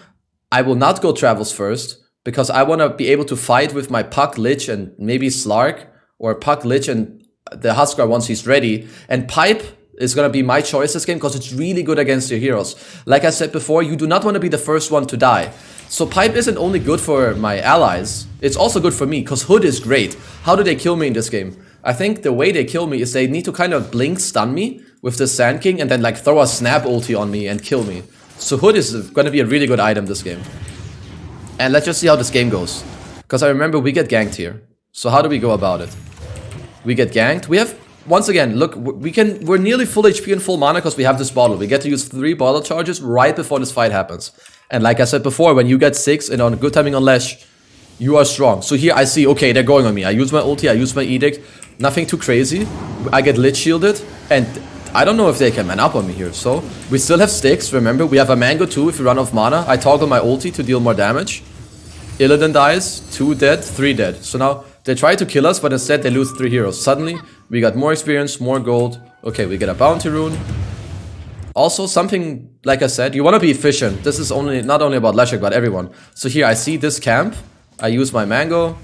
I will not go Travels first, because I want to be able to fight with my Puck, Lich, and maybe Slark, or Puck, Lich, and the Huskar once he's ready, and Pipe is going to be my choice this game, because it's really good against your heroes. Like I said before, you do not want to be the first one to die. So Pipe isn't only good for my allies, it's also good for me, because Hood is great. How do they kill me in this game? I think the way they kill me is they need to kind of blink stun me with the Sand King and then like throw a snap ulti on me and kill me. So Hood is going to be a really good item this game. And let's just see how this game goes. Because I remember we get ganked here. So how do we go about it? We get ganked. We have, once again, look, we're nearly full HP and full mana because we have this bottle. We get to use 3 bottle charges right before this fight happens. And like I said before, when you get 6 and on good timing on Lesh, you are strong. So here I see, okay, they're going on me. I use my ulti, I use my edict. Nothing too crazy. I get lit shielded. And I don't know if they can man up on me here. So we still have sticks. Remember, we have a mango too if we run off mana. I toggle my ulti to deal more damage. Illidan dies. 2 dead, 3 dead. So now they try to kill us, but instead they lose 3 heroes. Suddenly, we got more experience, more gold. Okay, we get a bounty rune. Also, something, like I said, you want to be efficient. This is not only about Leshrac, but everyone. So here, I see this camp. I use my mango.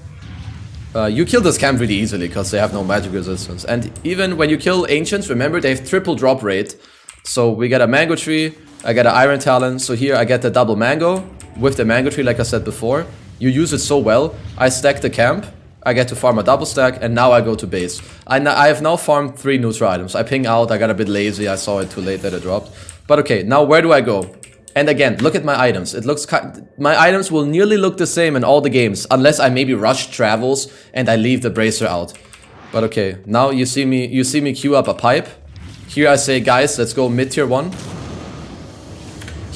You kill this camp really easily, because they have no magic resistance. And even when you kill Ancients, remember, they have triple drop rate. So we get a mango tree. I get an iron talon. So here, I get the double mango with the mango tree, like I said before. You use it so well. I stack the camp. I get to farm a double stack, and now I go to base. I have now farmed 3 neutral items. I ping out, I got a bit lazy, I saw it too late that it dropped. But okay, now where do I go? And again, look at my items. My items will nearly look the same in all the games, unless I maybe rush Travels and I leave the Bracer out. But okay, now you see me queue up a pipe. Here I say, guys, let's go mid tier 1.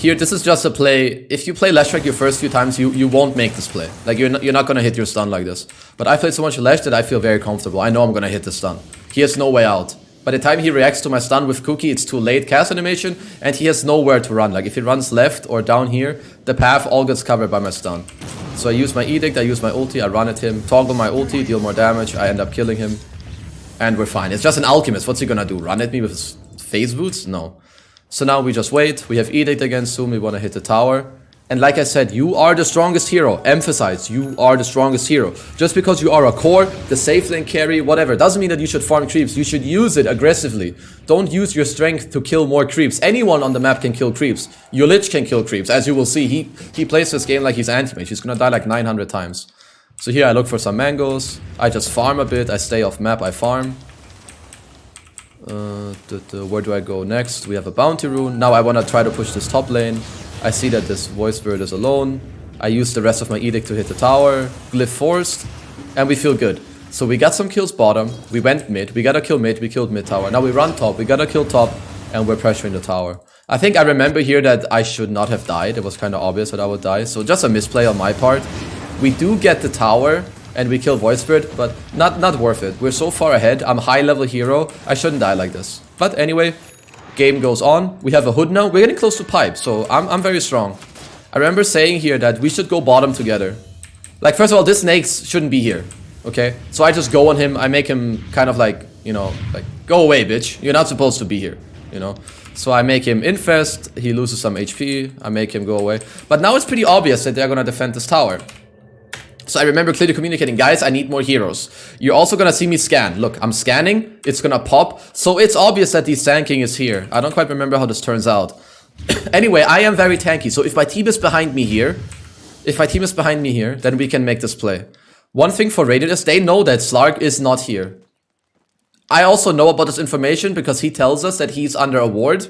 Here, this is just a play. If you play Leshrac your first few times, you won't make this play. Like, you're not gonna hit your stun like this. But I played so much Lesh that I feel very comfortable. I know I'm gonna hit the stun. He has no way out. By the time he reacts to my stun with Cookie, it's too late cast animation, and he has nowhere to run. Like, if he runs left or down here, the path all gets covered by my stun. So I use my Edict, I use my ulti, I run at him, toggle my ulti, deal more damage, I end up killing him. And we're fine. It's just an alchemist. What's he gonna do? Run at me with his phase boots? No. So now we just wait. We have Edict again soon. We want to hit the tower. And like I said, you are the strongest hero. Emphasize, you are the strongest hero. Just because you are a core, the safe lane carry, whatever, doesn't mean that you should farm creeps. You should use it aggressively. Don't use your strength to kill more creeps. Anyone on the map can kill creeps. Your Lich can kill creeps. As you will see, he plays this game like he's anti-mage. He's gonna die like 900 times. So here I look for some mangoes. I just farm a bit. I stay off map. I farm. Where do I go next? We have a bounty rune. Now I want to try to push this top lane. I see that this voice spirit is alone. I use the rest of my edict to hit the tower. Glyph forced. And we feel good. So we got some kills bottom. We went mid. We gotta kill mid. We killed mid tower. Now we run top. We gotta kill top. And we're pressuring the tower. I think I remember here that I should not have died. It was kind of obvious that I would die. So just a misplay on my part. We do get the tower. And we kill Void Spirit, but not worth it. We're so far ahead. I'm a high level hero. I shouldn't die like this. But anyway, game goes on. We have a hood now. We're getting close to pipe, so I'm very strong. I remember saying here that we should go bottom together. Like, first of all, this Nax shouldn't be here. Okay? So I just go on him. I make him kind of like, you know, like, go away, bitch. You're not supposed to be here. You know? So I make him infest. He loses some HP. I make him go away. But now it's pretty obvious that they're gonna defend this tower. So I remember clearly communicating, guys, I need more heroes. You're also gonna see me scan. Look, I'm scanning. It's gonna pop. So it's obvious that the Sand King is here. I don't quite remember how this turns out. Anyway, I am very tanky. So if my team is behind me here, then we can make this play. One thing for Radiant is they know that Slark is not here. I also know about this information because he tells us that he's under a ward.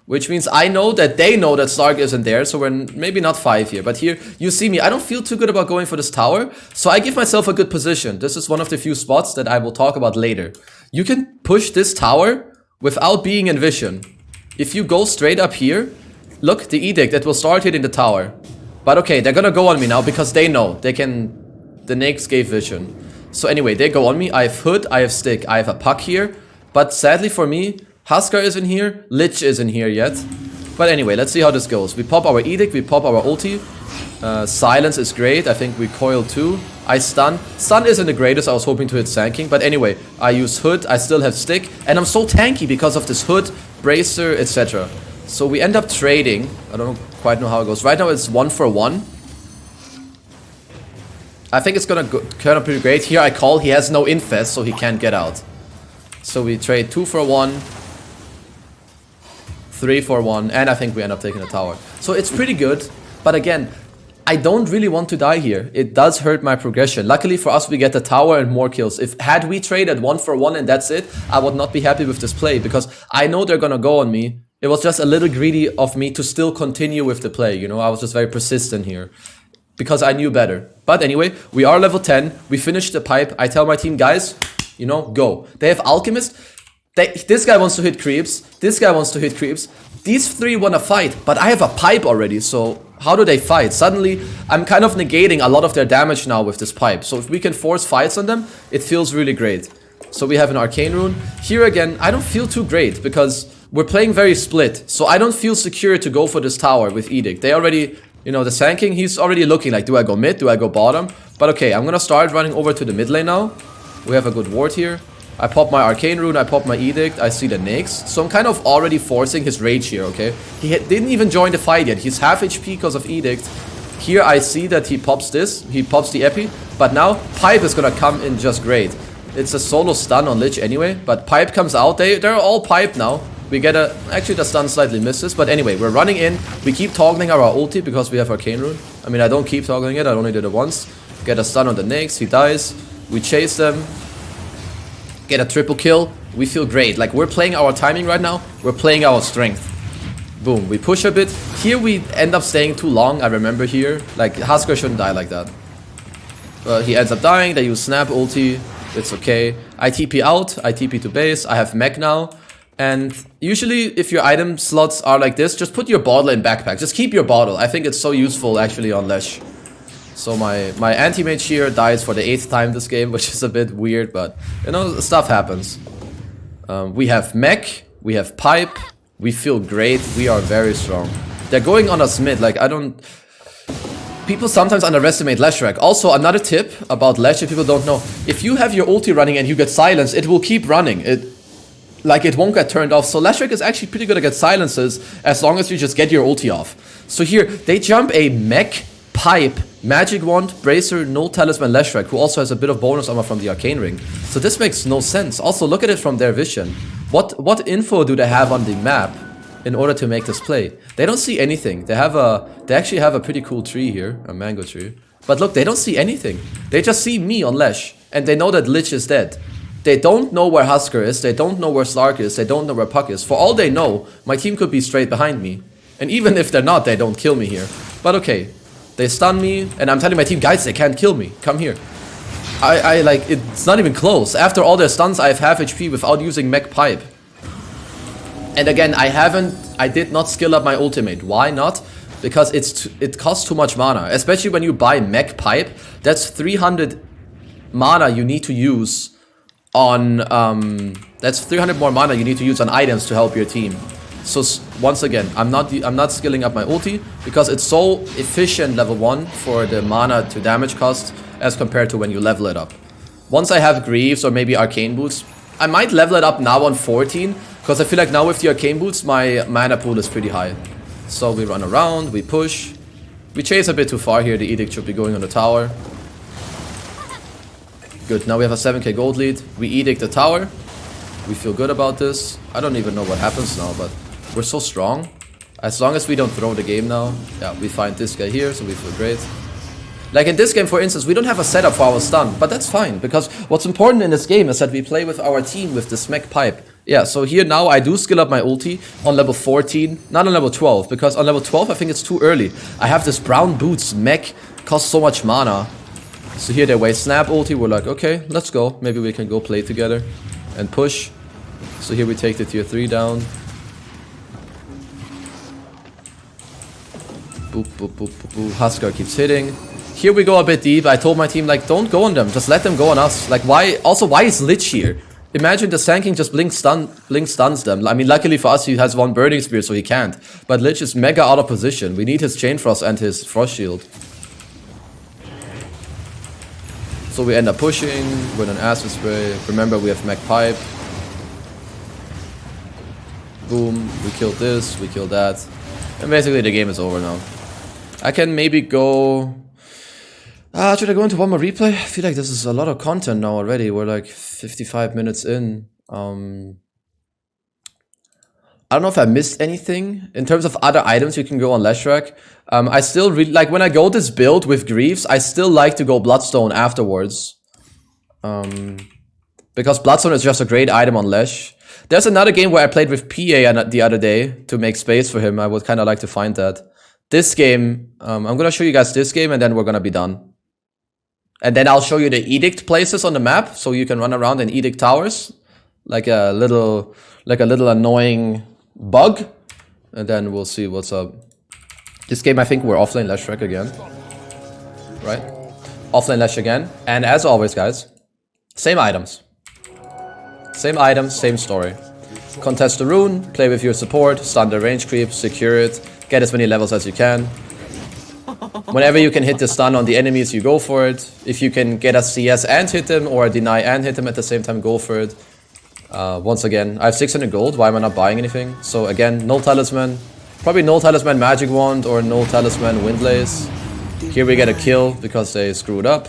Which means I know that they know that Slark isn't there, so we're maybe not 5 here. But here, you see me, I don't feel too good about going for this tower, so I give myself a good position. This is one of the few spots that I will talk about later. You can push this tower without being in vision. If you go straight up here, look, the Edict, it will start hitting the tower. But okay, they're gonna go on me now because they know. They can... The Nax gave vision. So anyway, they go on me. I have Hood, I have Stick, I have a Puck here. But sadly for me... Huskar isn't here, Lich isn't here yet. But anyway, let's see how this goes. We pop our Edict, we pop our ulti. Silence is great, I think we coil too. I stun. Stun isn't the greatest, I was hoping to hit Sand King. But anyway, I use Hood, I still have Stick. And I'm so tanky because of this Hood, Bracer, etc. So we end up trading. I don't quite know how it goes. Right now it's 1 for 1. I think it's gonna turn out pretty great. Here I call, he has no infest, so he can't get out. So we trade 2 for 1. 3 for 1, and I think we end up taking the tower. So it's pretty good, but again, I don't really want to die here. It does hurt my progression. Luckily for us, we get the tower and more kills. Had we traded 1 for 1 and that's it, I would not be happy with this play, because I know they're gonna go on me. It was just a little greedy of me to still continue with the play, you know? I was just very persistent here, because I knew better. But anyway, we are level 10, we finished the pipe. I tell my team, guys, you know, go. They have Alchemist. This guy wants to hit creeps. This guy wants to hit creeps. These 3 want to fight, but I have a pipe already, so how do they fight? Suddenly, I'm kind of negating a lot of their damage now with this pipe. So if we can force fights on them, it feels really great. So we have an Arcane Rune. Here again, I don't feel too great, because we're playing very split. So I don't feel secure to go for this tower with Edict. They already, you know, the Sand King, he's already looking like, do I go mid? Do I go bottom? But okay, I'm gonna start running over to the mid lane now. We have a good ward here. I pop my Arcane Rune, I pop my Edict, I see the Nax. So I'm kind of already forcing his rage here, okay? He didn't even join the fight yet. He's half HP because of Edict. Here I see that he pops this, he pops the Epi. But now, Pipe is gonna come in just great. It's a solo stun on Lich anyway, but Pipe comes out. They're all Pipe now. We get a... Actually, the stun slightly misses, but anyway, we're running in. We keep toggling our ulti because we have Arcane Rune. I mean, I don't keep toggling it, I only did it once. Get a stun on the Nax, he dies. We chase them. Get a triple kill. We feel great. Like, we're playing our timing right now. We're playing our strength. Boom. We push a bit. Here we end up staying too long. I remember here. Like, Huskar shouldn't die like that. He ends up dying. They use Snap ulti. It's okay. I TP out. I TP to base. I have mech now. And usually if your item slots are like this, just put your bottle in backpack. Just keep your bottle. I think it's so useful actually on Lesh. So my anti-mage here dies for the 8th time this game, which is a bit weird, but you know, stuff happens. We have mech, we have pipe, we feel great, we are very strong. They're going on us mid, like I don't... People sometimes underestimate Leshrac. Also, another tip about Lesh, if people don't know, if you have your ulti running and you get silenced, it will keep running. It won't get turned off. So Leshrac is actually pretty good at get silences as long as you just get your ulti off. So here, they jump a mech, pipe, magic wand, bracer, no talisman Leshrac, who also has a bit of bonus armor from the arcane ring. So this makes no sense. Also, look at it from their vision. What info do they have on the map in order to make this play? They don't see anything. They actually have a pretty cool tree here, a mango tree. But look, they don't see anything. They just see me on Lesh, and they know that Lich is dead. They don't know where Husker is, they don't know where Slark is, they don't know where Puck is. For all they know, my team could be straight behind me. And even if they're not, they don't kill me here. But okay, they stun me, and I'm telling my team, guys, they can't kill me. Come here. It's not even close. After all their stuns, I have half HP without using mech pipe. And again, I did not skill up my ultimate. Why not? Because it costs too much mana. Especially when you buy mech pipe, that's 300 mana you need to use on that's 300 more mana you need to use on items to help your team. So once again, I'm not skilling up my ulti because it's so efficient level 1 for the mana to damage cost as compared to when you level it up. Once I have Greaves or maybe Arcane Boots, I might level it up now on 14 because I feel like now with the Arcane Boots my mana pool is pretty high. So we run around, we push, we chase a bit too far here. The Edict should be going on the tower. Good, now we have a 7k gold lead. We Edict the tower. We feel good about this. I don't even know what happens now, but we're so strong. As long as we don't throw the game now. Yeah, we find this guy here, so we feel great. Like in this game, for instance, we don't have a setup for our stun, but that's fine, because what's important in this game is that we play with our team with this mech pipe. Yeah, so here now I do skill up my ulti on level 14, not on level 12, because on level 12 I think it's too early. I have this brown boots mech, costs so much mana. So here they waste snap ulti, we're like, okay, let's go. Maybe we can go play together and push. So here we take the tier 3 down. Boop, boop, boop, boop, boop. Husker keeps hitting. Here we go a bit deep. I told my team, like, don't go on them. Just let them go on us. Like, why? Also, why is Lich here? Imagine the Sand King just blink stuns them. I mean, luckily for us, he has one Burning Spear, so he can't. But Lich is mega out of position. We need his Chain Frost and his Frost Shield. So we end up pushing with an Acid Spray. Remember, we have Mech Pipe. Boom. We killed this. We killed that. And basically, the game is over now. I can maybe go... should I go into one more replay? I feel like this is a lot of content now already. We're like 55 minutes in. I don't know if I missed anything. In terms of other items you can go on Leshrac. I still really like when I go this build with Greaves, I still like to go Bloodstone afterwards. Because Bloodstone is just a great item on Lesh. There's another game where I played with PA the other day to make space for him. I would kind of like to find that. This game, I'm going to show you guys this game and then we're going to be done. And then I'll show you the Edict places on the map, so you can run around and Edict towers. Like a little annoying bug. And then we'll see what's up. This game, I think we're offlane Leshrac again. Right? Offlane Lesh again. And as always, guys, same items. Same items, same story. Contest the rune, play with your support, stun the range creep, secure it, get as many levels as you can. Whenever you can hit the stun on the enemies, you go for it. If you can get a CS and hit them, or a deny and hit them at the same time, go for it. Once again, I have 600 gold, why am I not buying anything? So again, no talisman. Probably no talisman magic wand, or no talisman windlace. Here we get a kill, because they screwed up.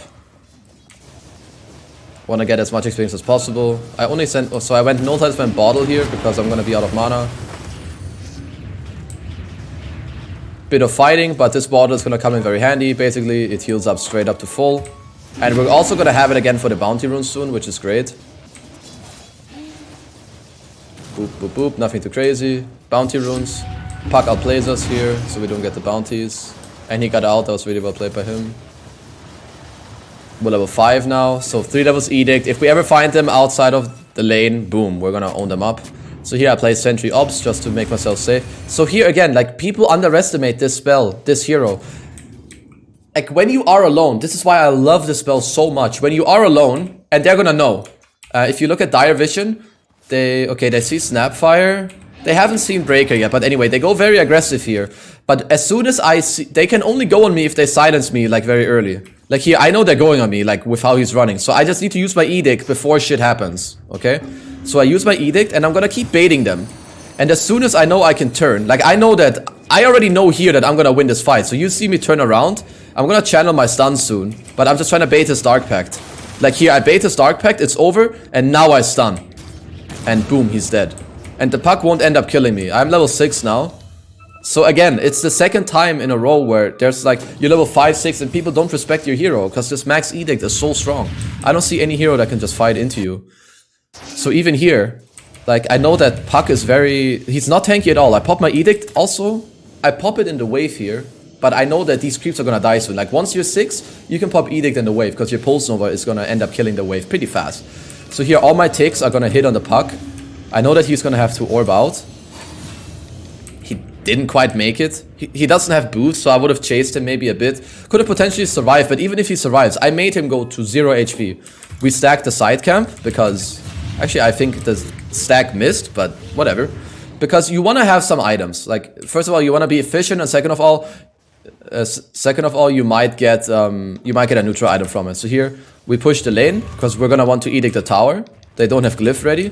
Want to get as much experience as possible. I only sent... so I went no talisman bottle here, because I'm going to be out of mana. Bit of fighting, but this bottle is going to come in very handy. Basically, it heals up straight up to full. And we're also going to have it again for the bounty rune soon, which is great. Boop, boop, boop. Nothing too crazy. Bounty runes. Puck outplays us here, so we don't get the bounties. And he got out. That was really well played by him. We're level 5 now, so 3 levels Edict. If we ever find them outside of the lane, boom, we're going to own them up. So here I play Sentry Ops just to make myself safe. So here again, like, people underestimate this spell, this hero. Like, when you are alone, this is why I love this spell so much. When you are alone, and they're gonna know. If you look at Dire Vision, they see Snapfire. They haven't seen Breaker yet, but anyway, they go very aggressive here. But as soon as I see, they can only go on me if they silence me, like, very early. Like here, I know they're going on me, like, with how he's running. So I just need to use my Edict before shit happens, okay? So I use my Edict, and I'm gonna keep baiting them. And as soon as I know I can turn, like, I know that, I already know here that I'm gonna win this fight. So you see me turn around, I'm gonna channel my stun soon. But I'm just trying to bait his Dark Pact. Like here, I bait his Dark Pact, it's over, and now I stun. And boom, he's dead. And the puck won't end up killing me. I'm level 6 now. So again, it's the second time in a row where there's like, you're level 5, 6 and people don't respect your hero because this max edict is so strong. I don't see any hero that can just fight into you. So even here, like, I know that puck is he's not tanky at all. I pop my edict also. I pop it in the wave here, but I know that these creeps are gonna die soon. Like once you're 6, you can pop edict in the wave because your Pulse Nova is gonna end up killing the wave pretty fast. So here all my ticks are gonna hit on the puck. I know that he's gonna have to orb out. Didn't quite make it. He doesn't have boost, so I would have chased him maybe a bit. Could have potentially survived, but even if he survives, I made him go to 0 HP. We stacked the side camp because... Actually, I think the stack missed, but whatever. Because you want to have some items. Like, first of all, you want to be efficient, and second of all, you might get a neutral item from it. So here, we push the lane, because we're going to want to edict the tower. They don't have glyph ready.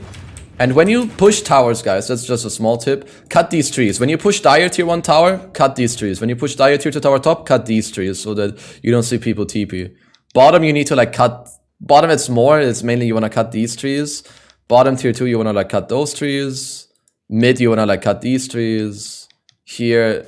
And when you push towers, guys, that's just a small tip, cut these trees. When you push Dire tier 1 tower, cut these trees. When you push Dire tier 2 tower top, cut these trees so that you don't see people TP. Bottom, you need to like cut, bottom it's mainly you want to cut these trees. Bottom tier 2, you want to like cut those trees. Mid, you want to like cut these trees. Here,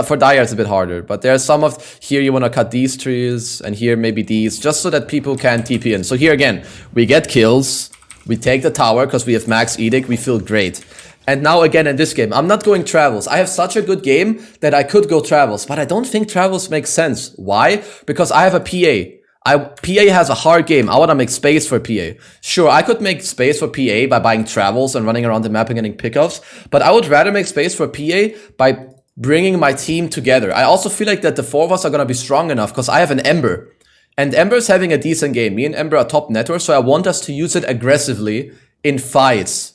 for Dire it's a bit harder, but there's some of, here you want to cut these trees, and here maybe these, just so that people can TP in. So here again, we get kills. We take the tower because we have max edict. We feel great. And now again in this game, I'm not going travels. I have such a good game that I could go travels, but I don't think travels make sense. Why? Because I have a PA. PA has a hard game. I want to make space for PA. Sure, I could make space for PA by buying travels and running around the map and getting pickups, but I would rather make space for PA by bringing my team together. I also feel like that the 4 of us are going to be strong enough because I have an Ember. And Ember's having a decent game. Me and Ember are top network, so I want us to use it aggressively in fights.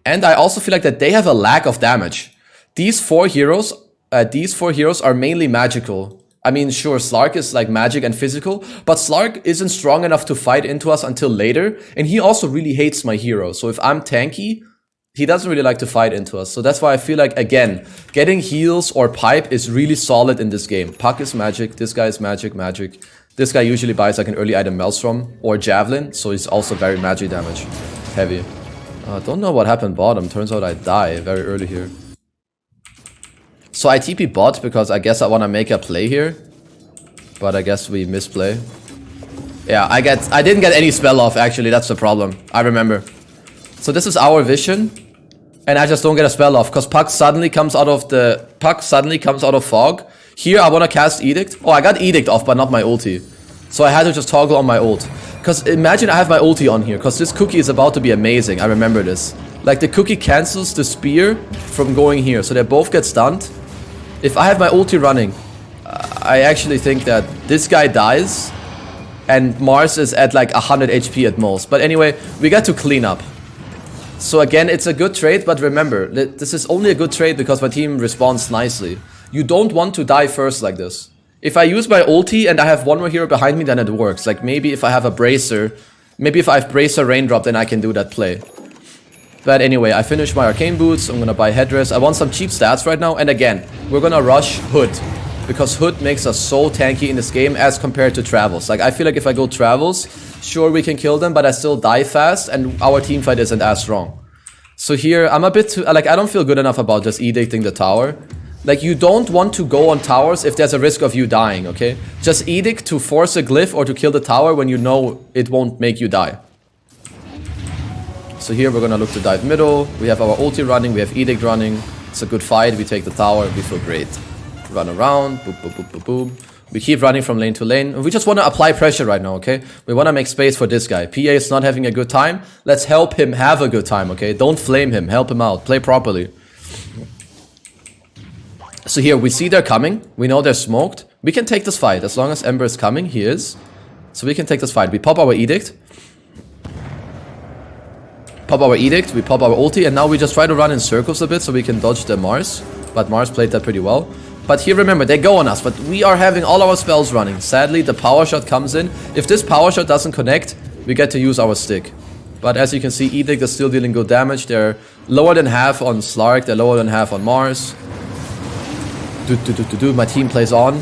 And I also feel like that they have a lack of damage. These four heroes are mainly magical. I mean, sure, Slark is like magic and physical, but Slark isn't strong enough to fight into us until later. And he also really hates my hero. So if I'm tanky, he doesn't really like to fight into us. So that's why I feel like, again, getting heals or pipe is really solid in this game. Puck is magic. This guy is magic. This guy usually buys like an early item Maelstrom or Javelin, so he's also very magic damage heavy. Don't know what happened bottom. Turns out I die very early here. So I TP bot because I guess I want to make a play here, but I guess we misplay. Yeah, I didn't get any spell off actually. That's the problem. I remember. So this is our vision, and I just don't get a spell off because Puck suddenly comes out of fog. Here, I want to cast Edict. Oh, I got Edict off, but not my ulti. So I had to just toggle on my ult. Because imagine I have my ulti on here, because this cookie is about to be amazing. I remember this. Like, the cookie cancels the spear from going here, so they both get stunned. If I have my ulti running, I actually think that this guy dies, and Mars is at like 100 HP at most. But anyway, we got to clean up. So again, it's a good trade, but remember, this is only a good trade because my team responds nicely. You don't want to die first like this. If I use my ulti and I have one more hero behind me, then it works. Like maybe if I have a Bracer, maybe if I have Bracer Raindrop, then I can do that play. But anyway, I finished my Arcane Boots. I'm gonna buy Headdress. I want some cheap stats right now. And again, we're gonna rush Hood. Because Hood makes us so tanky in this game as compared to Travels. Like I feel like if I go Travels, sure we can kill them, but I still die fast and our team fight isn't as strong. So here, I'm a bit too, like I don't feel good enough about just edicting the tower. Like, you don't want to go on towers if there's a risk of you dying, okay? Just edict to force a glyph or to kill the tower when you know it won't make you die. So here we're gonna look to dive middle. We have our ulti running, we have edict running. It's a good fight, we take the tower, we feel great. Run around, boop, boop, boop, boop, boom. We keep running from lane to lane. We just want to apply pressure right now, okay? We want to make space for this guy. PA is not having a good time. Let's help him have a good time, okay? Don't flame him. Help him out. Play properly. So here, we see they're coming. We know they're smoked. We can take this fight. As long as Ember is coming, he is. So we can take this fight. We pop our Edict. Pop our Edict. We pop our ulti. And now we just try to run in circles a bit so we can dodge the Mars. But Mars played that pretty well. But here, remember, they go on us, but we are having all our spells running. Sadly, the power shot comes in. If this power shot doesn't connect, we get to use our stick. But as you can see, Edict is still dealing good damage. They're lower than half on Slark. They're lower than half on Mars. My team plays on.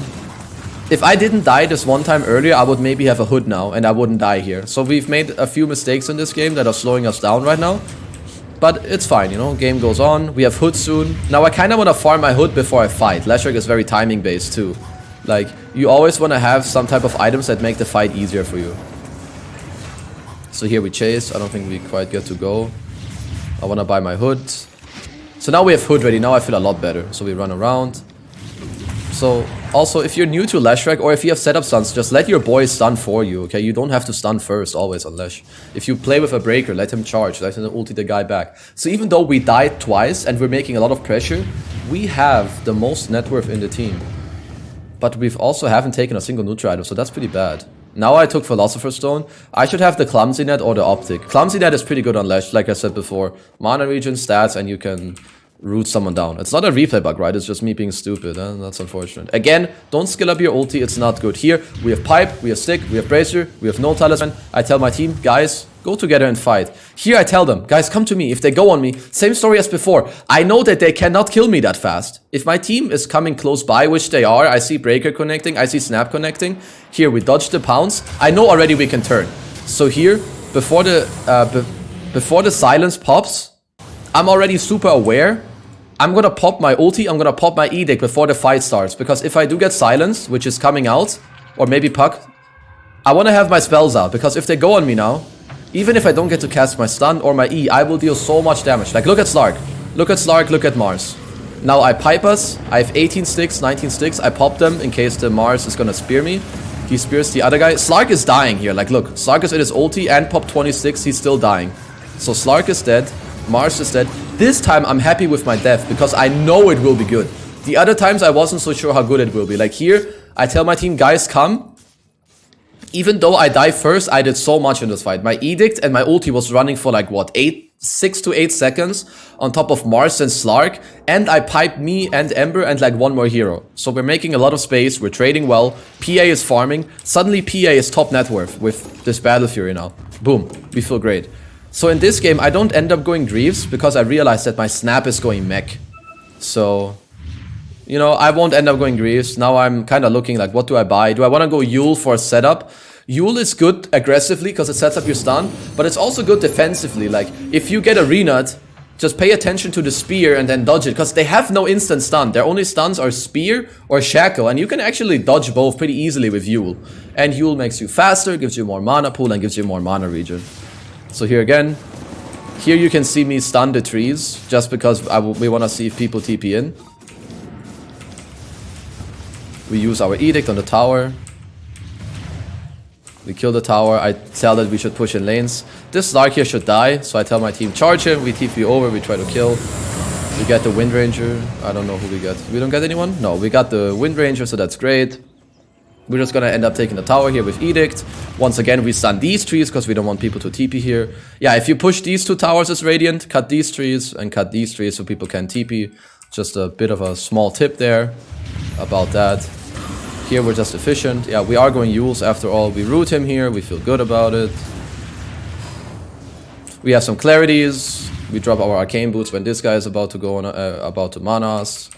If I didn't die this one time earlier, I would maybe have a hood now, and I wouldn't die here. So we've made a few mistakes in this game that are slowing us down right now. But it's fine, you know, game goes on. We have hood soon. Now I kind of want to farm my hood before I fight. Leshrac is very timing based too. Like, you always want to have some type of items that make the fight easier for you. So here we chase. I don't think we quite get to go. I want to buy my hood. So now we have hood ready. Now I feel a lot better. So we run around. So also, if you're new to Leshrac or if you have setup stuns, just let your boy stun for you, okay? You don't have to stun first always on Lesh. If you play with a breaker, let him charge, let him ulti the guy back. So even though we died twice and we're making a lot of pressure, we have the most net worth in the team. But we've also haven't taken a single neutral item, so that's pretty bad. Now I took Philosopher's Stone. I should have the Clumsy Net or the Optic. Clumsy Net is pretty good on Lesh, like I said before. Mana regen, stats, and you can root someone down. It's not a replay bug, right? It's just me being stupid. That's unfortunate. Again, don't skill up your ulti. It's not good. Here, we have Pipe, we have Stick, we have Bracer, we have no Talisman. I tell my team, guys, go together and fight. Here I tell them, guys, come to me. If they go on me, same story as before. I know that they cannot kill me that fast. If my team is coming close by, which they are, I see Breaker connecting, I see Snap connecting. Here, we dodge the pounce. I know already we can turn. So here, before the silence pops, I'm already super aware. I'm gonna pop my ulti, I'm gonna pop my Edict before the fight starts. Because if I do get silenced, which is coming out, or maybe Puck, I wanna have my spells out. Because if they go on me now, even if I don't get to cast my stun or my E, I will deal so much damage. Like, look at Slark. Look at Slark, look at Mars. Now I pipe us, I have 18 sticks, 19 sticks, I pop them in case the Mars is gonna spear me. He spears the other guy. Slark is dying here, like look. Slark is in his ulti and pop 26, he's still dying. So Slark is dead, Mars is dead. This time I'm happy with my death because I know it will be good. The other times I wasn't so sure how good it will be. Like here, I tell my team, guys, come. Even though I die first, I did so much in this fight. My Edict and my ulti was running for like what, 6 to 8 seconds on top of Mars and Slark. And I piped me and Ember and like one more hero. So we're making a lot of space, we're trading well. PA is farming. Suddenly PA is top net worth with this Battle Fury now. Boom, we feel great. So in this game, I don't end up going Greaves because I realize that my Snap is going mech. So, you know, I won't end up going Greaves. Now I'm kind of looking like, what do I buy? Do I want to go Yule for a setup? Yule is good aggressively because it sets up your stun, but it's also good defensively. Like, if you get a Renut, just pay attention to the spear and then dodge it because they have no instant stun. Their only stuns are spear or shackle, and you can actually dodge both pretty easily with Yule. And Yule makes you faster, gives you more mana pool, and gives you more mana regen. So here again, here you can see me stun the trees, just because we want to see if people TP in. We use our Edict on the tower. We kill the tower. I tell that we should push in lanes. This Slark here should die, so I tell my team, charge him. We TP over, we try to kill. We get the Wind Ranger. I don't know who we get. We don't get anyone? No, we got the Wind Ranger, so that's great. We're just gonna end up taking the tower here with Edict. Once again, we stun these trees because we don't want people to TP here. Yeah, if you push these two towers as Radiant, cut these trees and cut these trees so people can TP. Just a bit of a small tip there about that. Here we're just efficient. Yeah, we are going Yules after all. We root him here, we feel good about it. We have some clarities. We drop our Arcane Boots when this guy is about to go on, about to mana us.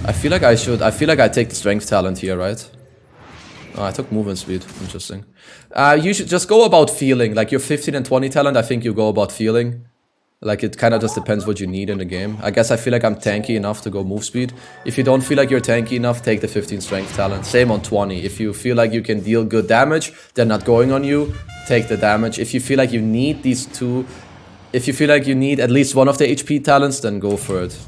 I feel like I take the strength talent here, right? Oh, I took movement speed. Interesting. You should just go about feeling. Like your 15 and 20 talent, I think you go about feeling. Like it kind of just depends what you need in the game. I guess I feel like I'm tanky enough to go move speed. If you don't feel like you're tanky enough, take the 15 strength talent. Same on 20. If you feel like you can deal good damage, they're not going on you, take the damage. If you feel like you need these two, if you feel like you need at least one of the HP talents, then go for it.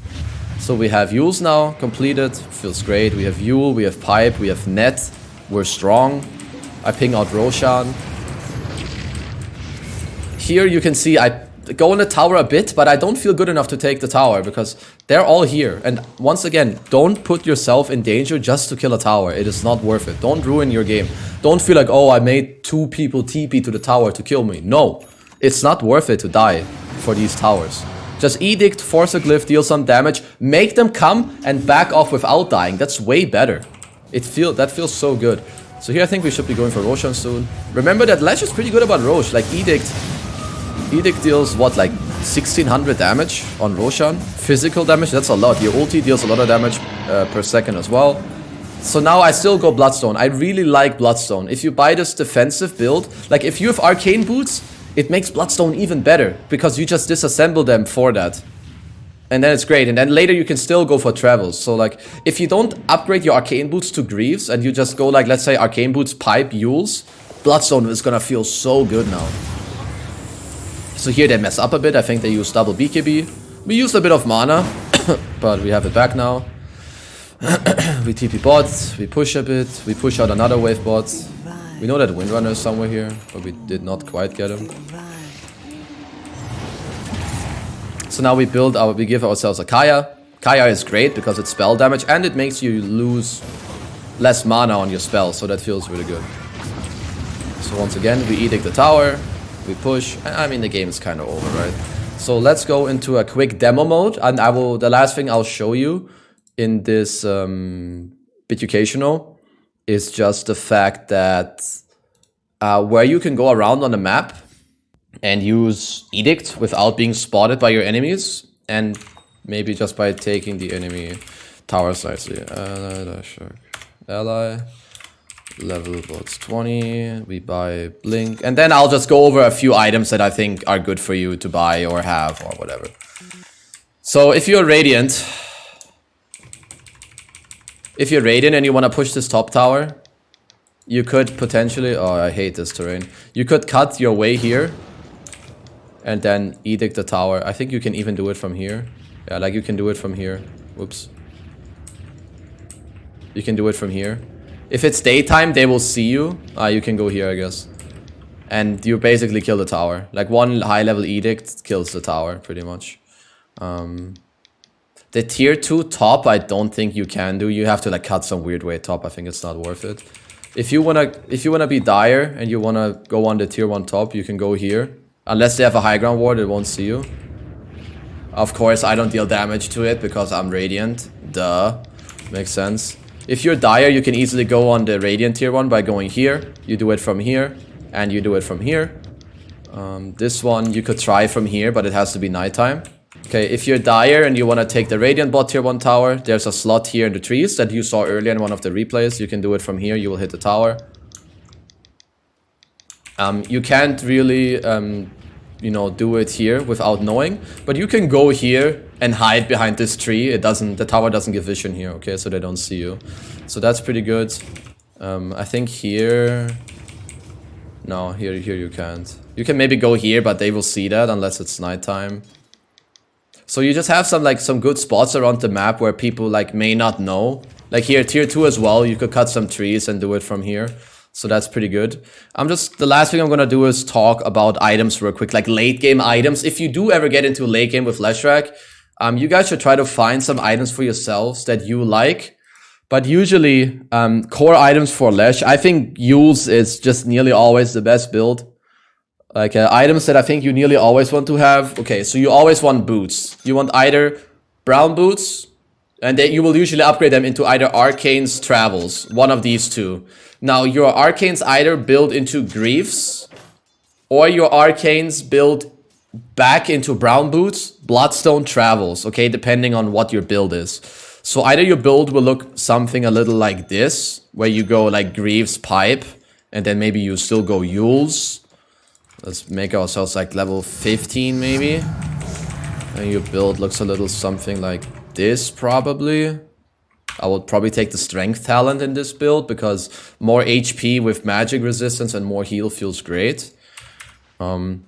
So we have Yules now completed, feels great. We have Yule, we have Pipe, we have Net, we're strong. I ping out Roshan. Here you can see I go in the tower a bit, but I don't feel good enough to take the tower because they're all here. And once again, don't put yourself in danger just to kill a tower. It is not worth it. Don't ruin your game. Don't feel like, oh, I made 2 people TP to the tower to kill me. No, it's not worth it to die for these towers. Just Edict, force a glyph, deal some damage, make them come and back off without dying. That's way better. That feels so good. So here I think we should be going for Roshan soon. Remember that Lesh is pretty good about Rosh. Like Edict deals what, like 1600 damage on Roshan? Physical damage, that's a lot. Your ulti deals a lot of damage per second as well. So now I still go Bloodstone. I really like Bloodstone. If you buy this defensive build, like if you have Arcane Boots, it makes Bloodstone even better because you just disassemble them for that. And then it's great. And then later you can still go for travels. So like if you don't upgrade your Arcane Boots to Greaves and you just go like, let's say Arcane Boots, Pipe, Yules, Bloodstone is gonna feel so good now. So here they mess up a bit. I think they use double BKB. We used a bit of mana, but we have it back now. We TP bots, we push a bit, we push out another wave bot. We know that Windrunner is somewhere here, but we did not quite get him. So now we give ourselves a Kaya. Kaya is great because it's spell damage and it makes you lose less mana on your spell, so that feels really good. So once again, we edict the tower. We push, I mean the game is kind of over, right? So let's go into a quick demo mode, and the last thing I'll show you in this Bitucational is just the fact that where you can go around on the map and use Edict without being spotted by your enemies, and maybe just by taking the enemy tower side. So ally. Level bots 20, we buy Blink, and then I'll just go over a few items that I think are good for you to buy or have or whatever. So if you're Radiant and you want to push this top tower, you could potentially, oh I hate this terrain, you could cut your way here and then edict the tower. I think you can even do it from here. Yeah, like you can do it from here. Whoops. You can do it from here. If it's daytime, they will see you. You can go here, I guess. And you basically kill the tower. Like one high-level edict kills the tower, pretty much. The tier 2 top, I don't think you can do. You have to like cut some weird way top. I think it's not worth it. If you wanna be dire and you wanna go on the tier 1 top, you can go here. Unless they have a high ground ward, it won't see you. Of course, I don't deal damage to it because I'm Radiant. Duh. Makes sense. If you're dire, you can easily go on the Radiant tier 1 by going here. You do it from here, and you do it from here. This one you could try from here, but it has to be nighttime. Okay, if you're dire and you want to take the Radiant bot tier 1 tower, there's a slot here in the trees that you saw earlier in one of the replays. You can do it from here, you will hit the tower. You can't really, you know, do it here without knowing, but you can go here and hide behind this tree. The tower doesn't give vision here, okay, so they don't see you. So that's pretty good. I think here, no, here you can't. You can maybe go here, but they will see that unless it's nighttime. So you just have some good spots around the map where people like may not know. Like here, tier 2 as well, you could cut some trees and do it from here. So that's pretty good. The last thing I'm gonna do is talk about items real quick, like late game items. If you do ever get into late game with Leshrac, you guys should try to find some items for yourselves that you like. But usually, core items for Lesh, I think Yules is just nearly always the best build. Like items that I think you nearly always want to have. Okay, so you always want boots. You want either brown boots, and then you will usually upgrade them into either Arcane's Travels, one of these two. Now, your Arcanes either build into Greaves, or your Arcanes build back into brown boots, Bloodstone Travels, okay, depending on what your build is. So either your build will look something a little like this, where you go like Greaves Pipe, and then maybe you still go Yules. Let's make ourselves like level 15 maybe. And your build looks a little something like this probably. I would probably take the Strength talent in this build because more HP with magic resistance and more heal feels great. And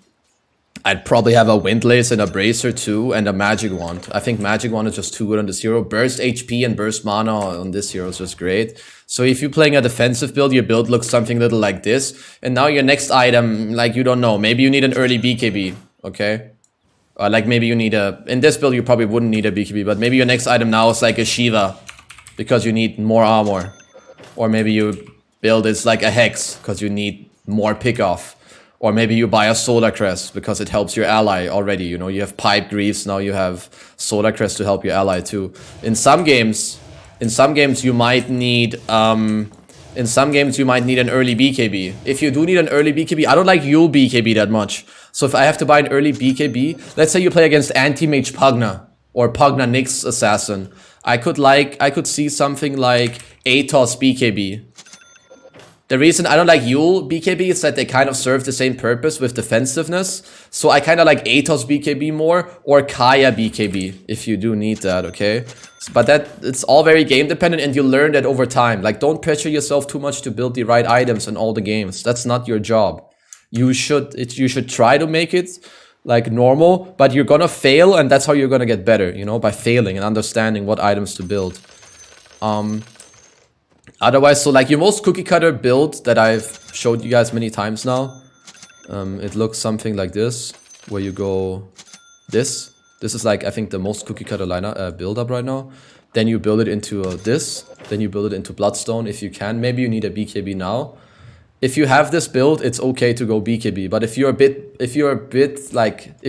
I'd probably have a Windlace and a Bracer too, and a Magic Wand. I think Magic Wand is just too good on this hero. Burst HP and Burst Mana on this hero is just great. So if you're playing a defensive build, your build looks something little like this. And now your next item, like you don't know, maybe you need an early BKB, okay? Like maybe you need a, in this build you probably wouldn't need a BKB, but maybe your next item now is like a Shiva, because you need more armor. Or maybe you build it's like a Hex, because you need more pickoff. Or maybe you buy a Solar Crest because it helps your ally already. You know, you have Pipe Greaves, now you have Solar Crest to help your ally too. In some games you might need an early BKB. If you do need an early BKB, I don't like Yule BKB that much. So if I have to buy an early BKB, let's say you play against Anti-Mage Pugna or Pugna Nyx Assassin, I could see something like Atos BKB. The reason I don't like Yule BKB is that they kind of serve the same purpose with defensiveness. So I kind of like Atos BKB more, or Kaya BKB if you do need that, okay? But it's all very game dependent, and you learn that over time. Like, don't pressure yourself too much to build the right items in all the games. That's not your job. You should try to make it like normal, but you're gonna fail, and that's how you're gonna get better, you know, by failing and understanding what items to build. Otherwise, so like your most cookie cutter build that I've showed you guys many times now, it looks something like this, where you go this. This is like, I think, the most cookie cutter lineup build up right now. Then you build it into this. Then you build it into Bloodstone if you can. Maybe you need a BKB now. If you have this build, it's okay to go BKB. But if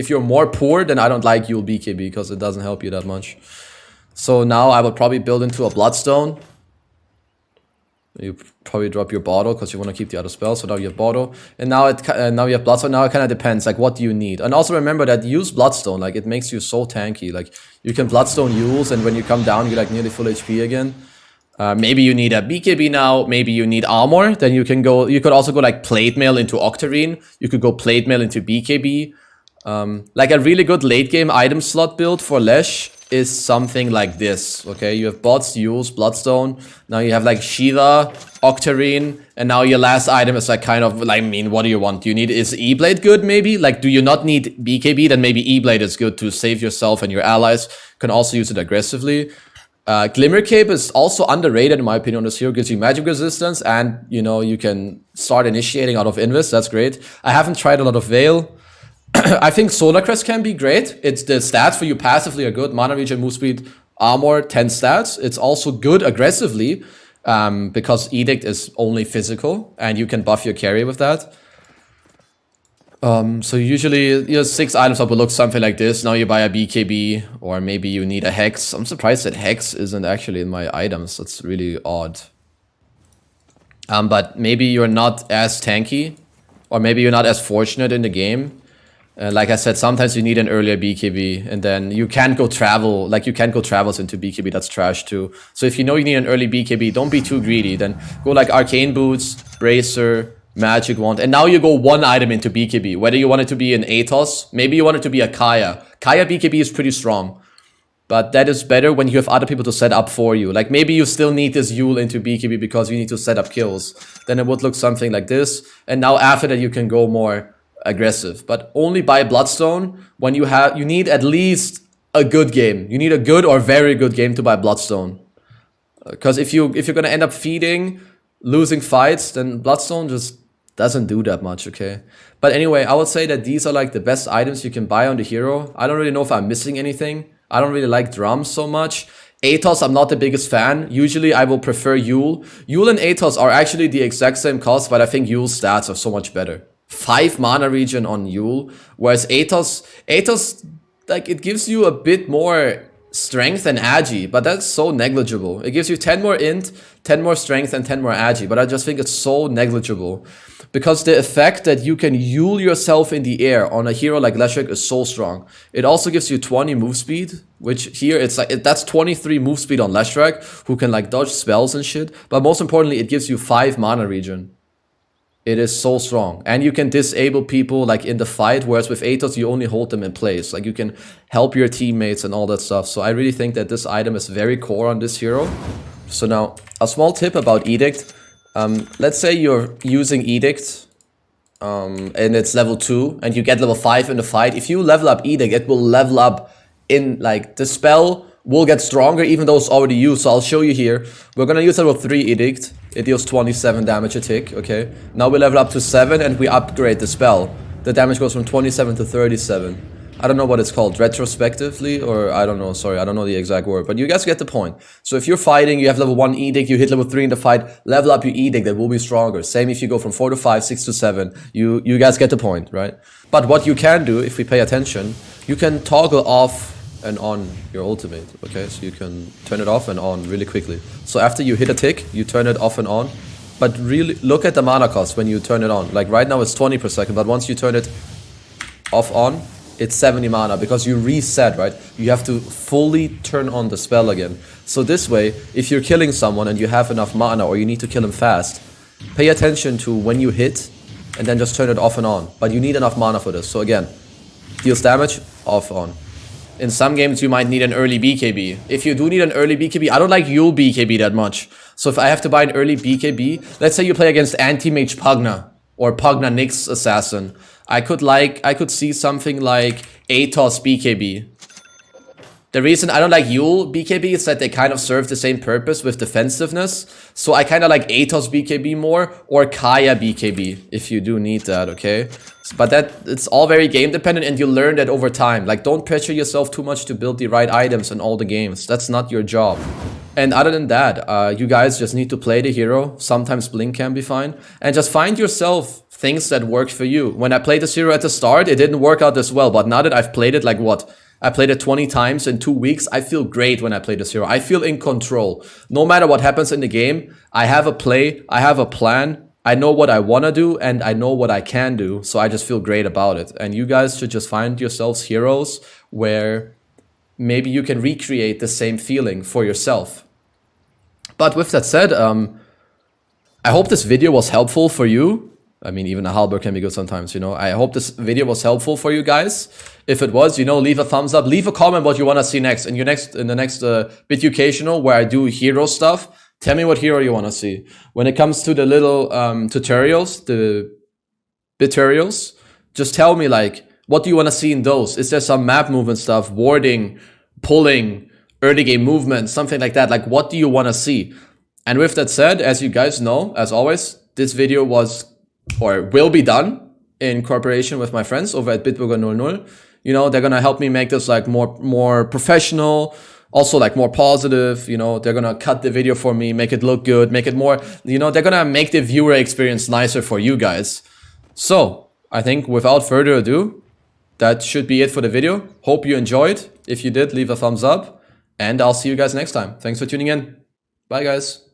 you're more poor, then I don't like Yule BKB because it doesn't help you that much. So now I would probably build into a Bloodstone. You probably drop your bottle because you want to keep the other spell. So now you have bottle, and now you have Bloodstone. Now it kind of depends, like what do you need. And also remember that use Bloodstone, like it makes you so tanky. Like you can Bloodstone Yules, and when you come down, you're like nearly full HP again. Maybe you need a BKB now. Maybe you need armor. Then you can go. You could also go like Plate Mail into Octarine. You could go Plate Mail into BKB. Like a really good late game item slot build for Lesh is something like this, okay? You have bots, Yules, Bloodstone. Now you have like Shiva, Octarine, and now your last item is like kind of like, I mean, what do you want? Do you need, is E-Blade good maybe? Like, do you not need BKB? Then maybe E-Blade is good to save yourself and your allies. You can also use it aggressively. Glimmer Cape is also underrated in my opinion on this hero. Gives you magic resistance, and you know, you can start initiating out of Invis. That's great. I haven't tried a lot of Veil. I think Solar Crest can be great. It's the stats for you passively are good. Mana regen, move speed, armor, 10 stats. It's also good aggressively because Edict is only physical and you can buff your carry with that. So usually your 6 items up will look something like this. Now you buy a BKB, or maybe you need a Hex. I'm surprised that Hex isn't actually in my items. That's really odd. But maybe you're not as tanky, or maybe you're not as fortunate in the game. Like I said, sometimes you need an earlier BKB, and then you can't go travel, like you can't go travels into BKB, that's trash too. So if you know you need an early BKB, don't be too greedy, then go like Arcane Boots, Bracer, Magic Wand, and now you go one item into BKB, whether you want it to be an Atos, maybe you want it to be a Kaya. Kaya BKB is pretty strong, but that is better when you have other people to set up for you. Like maybe you still need this Yule into BKB because you need to set up kills. Then it would look something like this, and now after that you can go more aggressive, but only buy Bloodstone when you need at least a good game. You need a good or very good game to buy Bloodstone, because if you're gonna end up feeding, losing fights, then Bloodstone just doesn't do that much, okay? But anyway, I would say that these are like the best items you can buy on the hero. I don't really know if I'm missing anything. I don't really like drums so much. Atos, I'm not the biggest fan. Usually I will prefer Yule. Yule and Atos are actually the exact same cost, but I think Yule's stats are so much better. 5 mana regen on Yule, whereas Atos, like, it gives you a bit more strength and agi, but that's so negligible. It gives you 10 more int, 10 more strength, and 10 more agi, but I just think it's so negligible. Because the effect that you can Yule yourself in the air on a hero like Leshrac is so strong. It also gives you 20 move speed, which here it's like, that's 23 move speed on Leshrac, who can like dodge spells and shit. But most importantly, it gives you 5 mana regen. It is so strong, and you can disable people like in the fight, whereas with Atos you only hold them in place. Like you can help your teammates and all that stuff. So I really think that this item is very core on this hero. So now a small tip about Edict. Let's say you're using Edict and it's level 2 and you get level 5 in the fight, if you level up Edict, it will level up in, like, the spell will get stronger even though it's already used. So I'll show you here. We're gonna use level 3 Edict. It deals 27 damage a tick, okay? Now we level up to 7 and we upgrade the spell. The damage goes from 27 to 37. I don't know what it's called, retrospectively, or I don't know, sorry, I don't know the exact word, but you guys get the point. So if you're fighting, you have level 1 Edict, you hit level 3 in the fight, level up your Edict, that will be stronger. Same if you go from 4 to 5, 6 to 7, you guys get the point, right? But what you can do, if we pay attention, you can toggle off and on your ultimate, okay? So you can turn it off and on really quickly. So after you hit a tick, you turn it off and on, but really look at the mana cost when you turn it on. Like right now it's 20 per second, but once you turn it off on, it's 70 mana because you reset, right? You have to fully turn on the spell again. So this way, if you're killing someone and you have enough mana or you need to kill him fast, pay attention to when you hit and then just turn it off and on. But you need enough mana for this. So again, deals damage, off, on. In some games, you might need an early BKB. If you do need an early BKB, I don't like Yule BKB that much. So if I have to buy an early BKB, let's say you play against Anti-Mage Pugna or Pugna Nyx Assassin. I could see something like Atos BKB. The reason I don't like Yule BKB is that they kind of serve the same purpose with defensiveness. So I kind of like Atos BKB more, or Kaya BKB if you do need that, okay? But it's all very game dependent and you learn that over time. Like, don't pressure yourself too much to build the right items in all the games. That's not your job. And other than that, you guys just need to play the hero. Sometimes Blink can be fine. And just find yourself things that work for you. When I played this hero at the start, it didn't work out as well. But now that I've played it, like what? I played it 20 times in 2 weeks. I feel great when I play this hero. I feel in control. No matter what happens in the game, I have a play, I have a plan. I know what I want to do and I know what I can do. So I just feel great about it. And you guys should just find yourselves heroes where maybe you can recreate the same feeling for yourself. But with that said, I hope this video was helpful for you. I mean, even a halberd can be good sometimes, you know. I hope this video was helpful for you guys. If it was, you know, leave a thumbs up. Leave a comment what you want to see next. In the next Bitucational, where I do hero stuff, tell me what hero you want to see. When it comes to the little tutorials, the Bitorials, just tell me, like, what do you want to see in those? Is there some map movement stuff, warding, pulling, early game movement, something like that? Like, what do you want to see? And with that said, as you guys know, as always, this video was or will be done in cooperation with my friends over at Bitburger00. You know, they're gonna help me make this like more professional, also like more positive. You know, they're gonna cut the video for me, make it look good, make it more, you know, they're gonna make the viewer experience nicer for you guys. So I think without further ado, that should be it for the video. Hope you enjoyed. If you did, leave a thumbs up and I'll see you guys next time. Thanks for tuning in. Bye guys.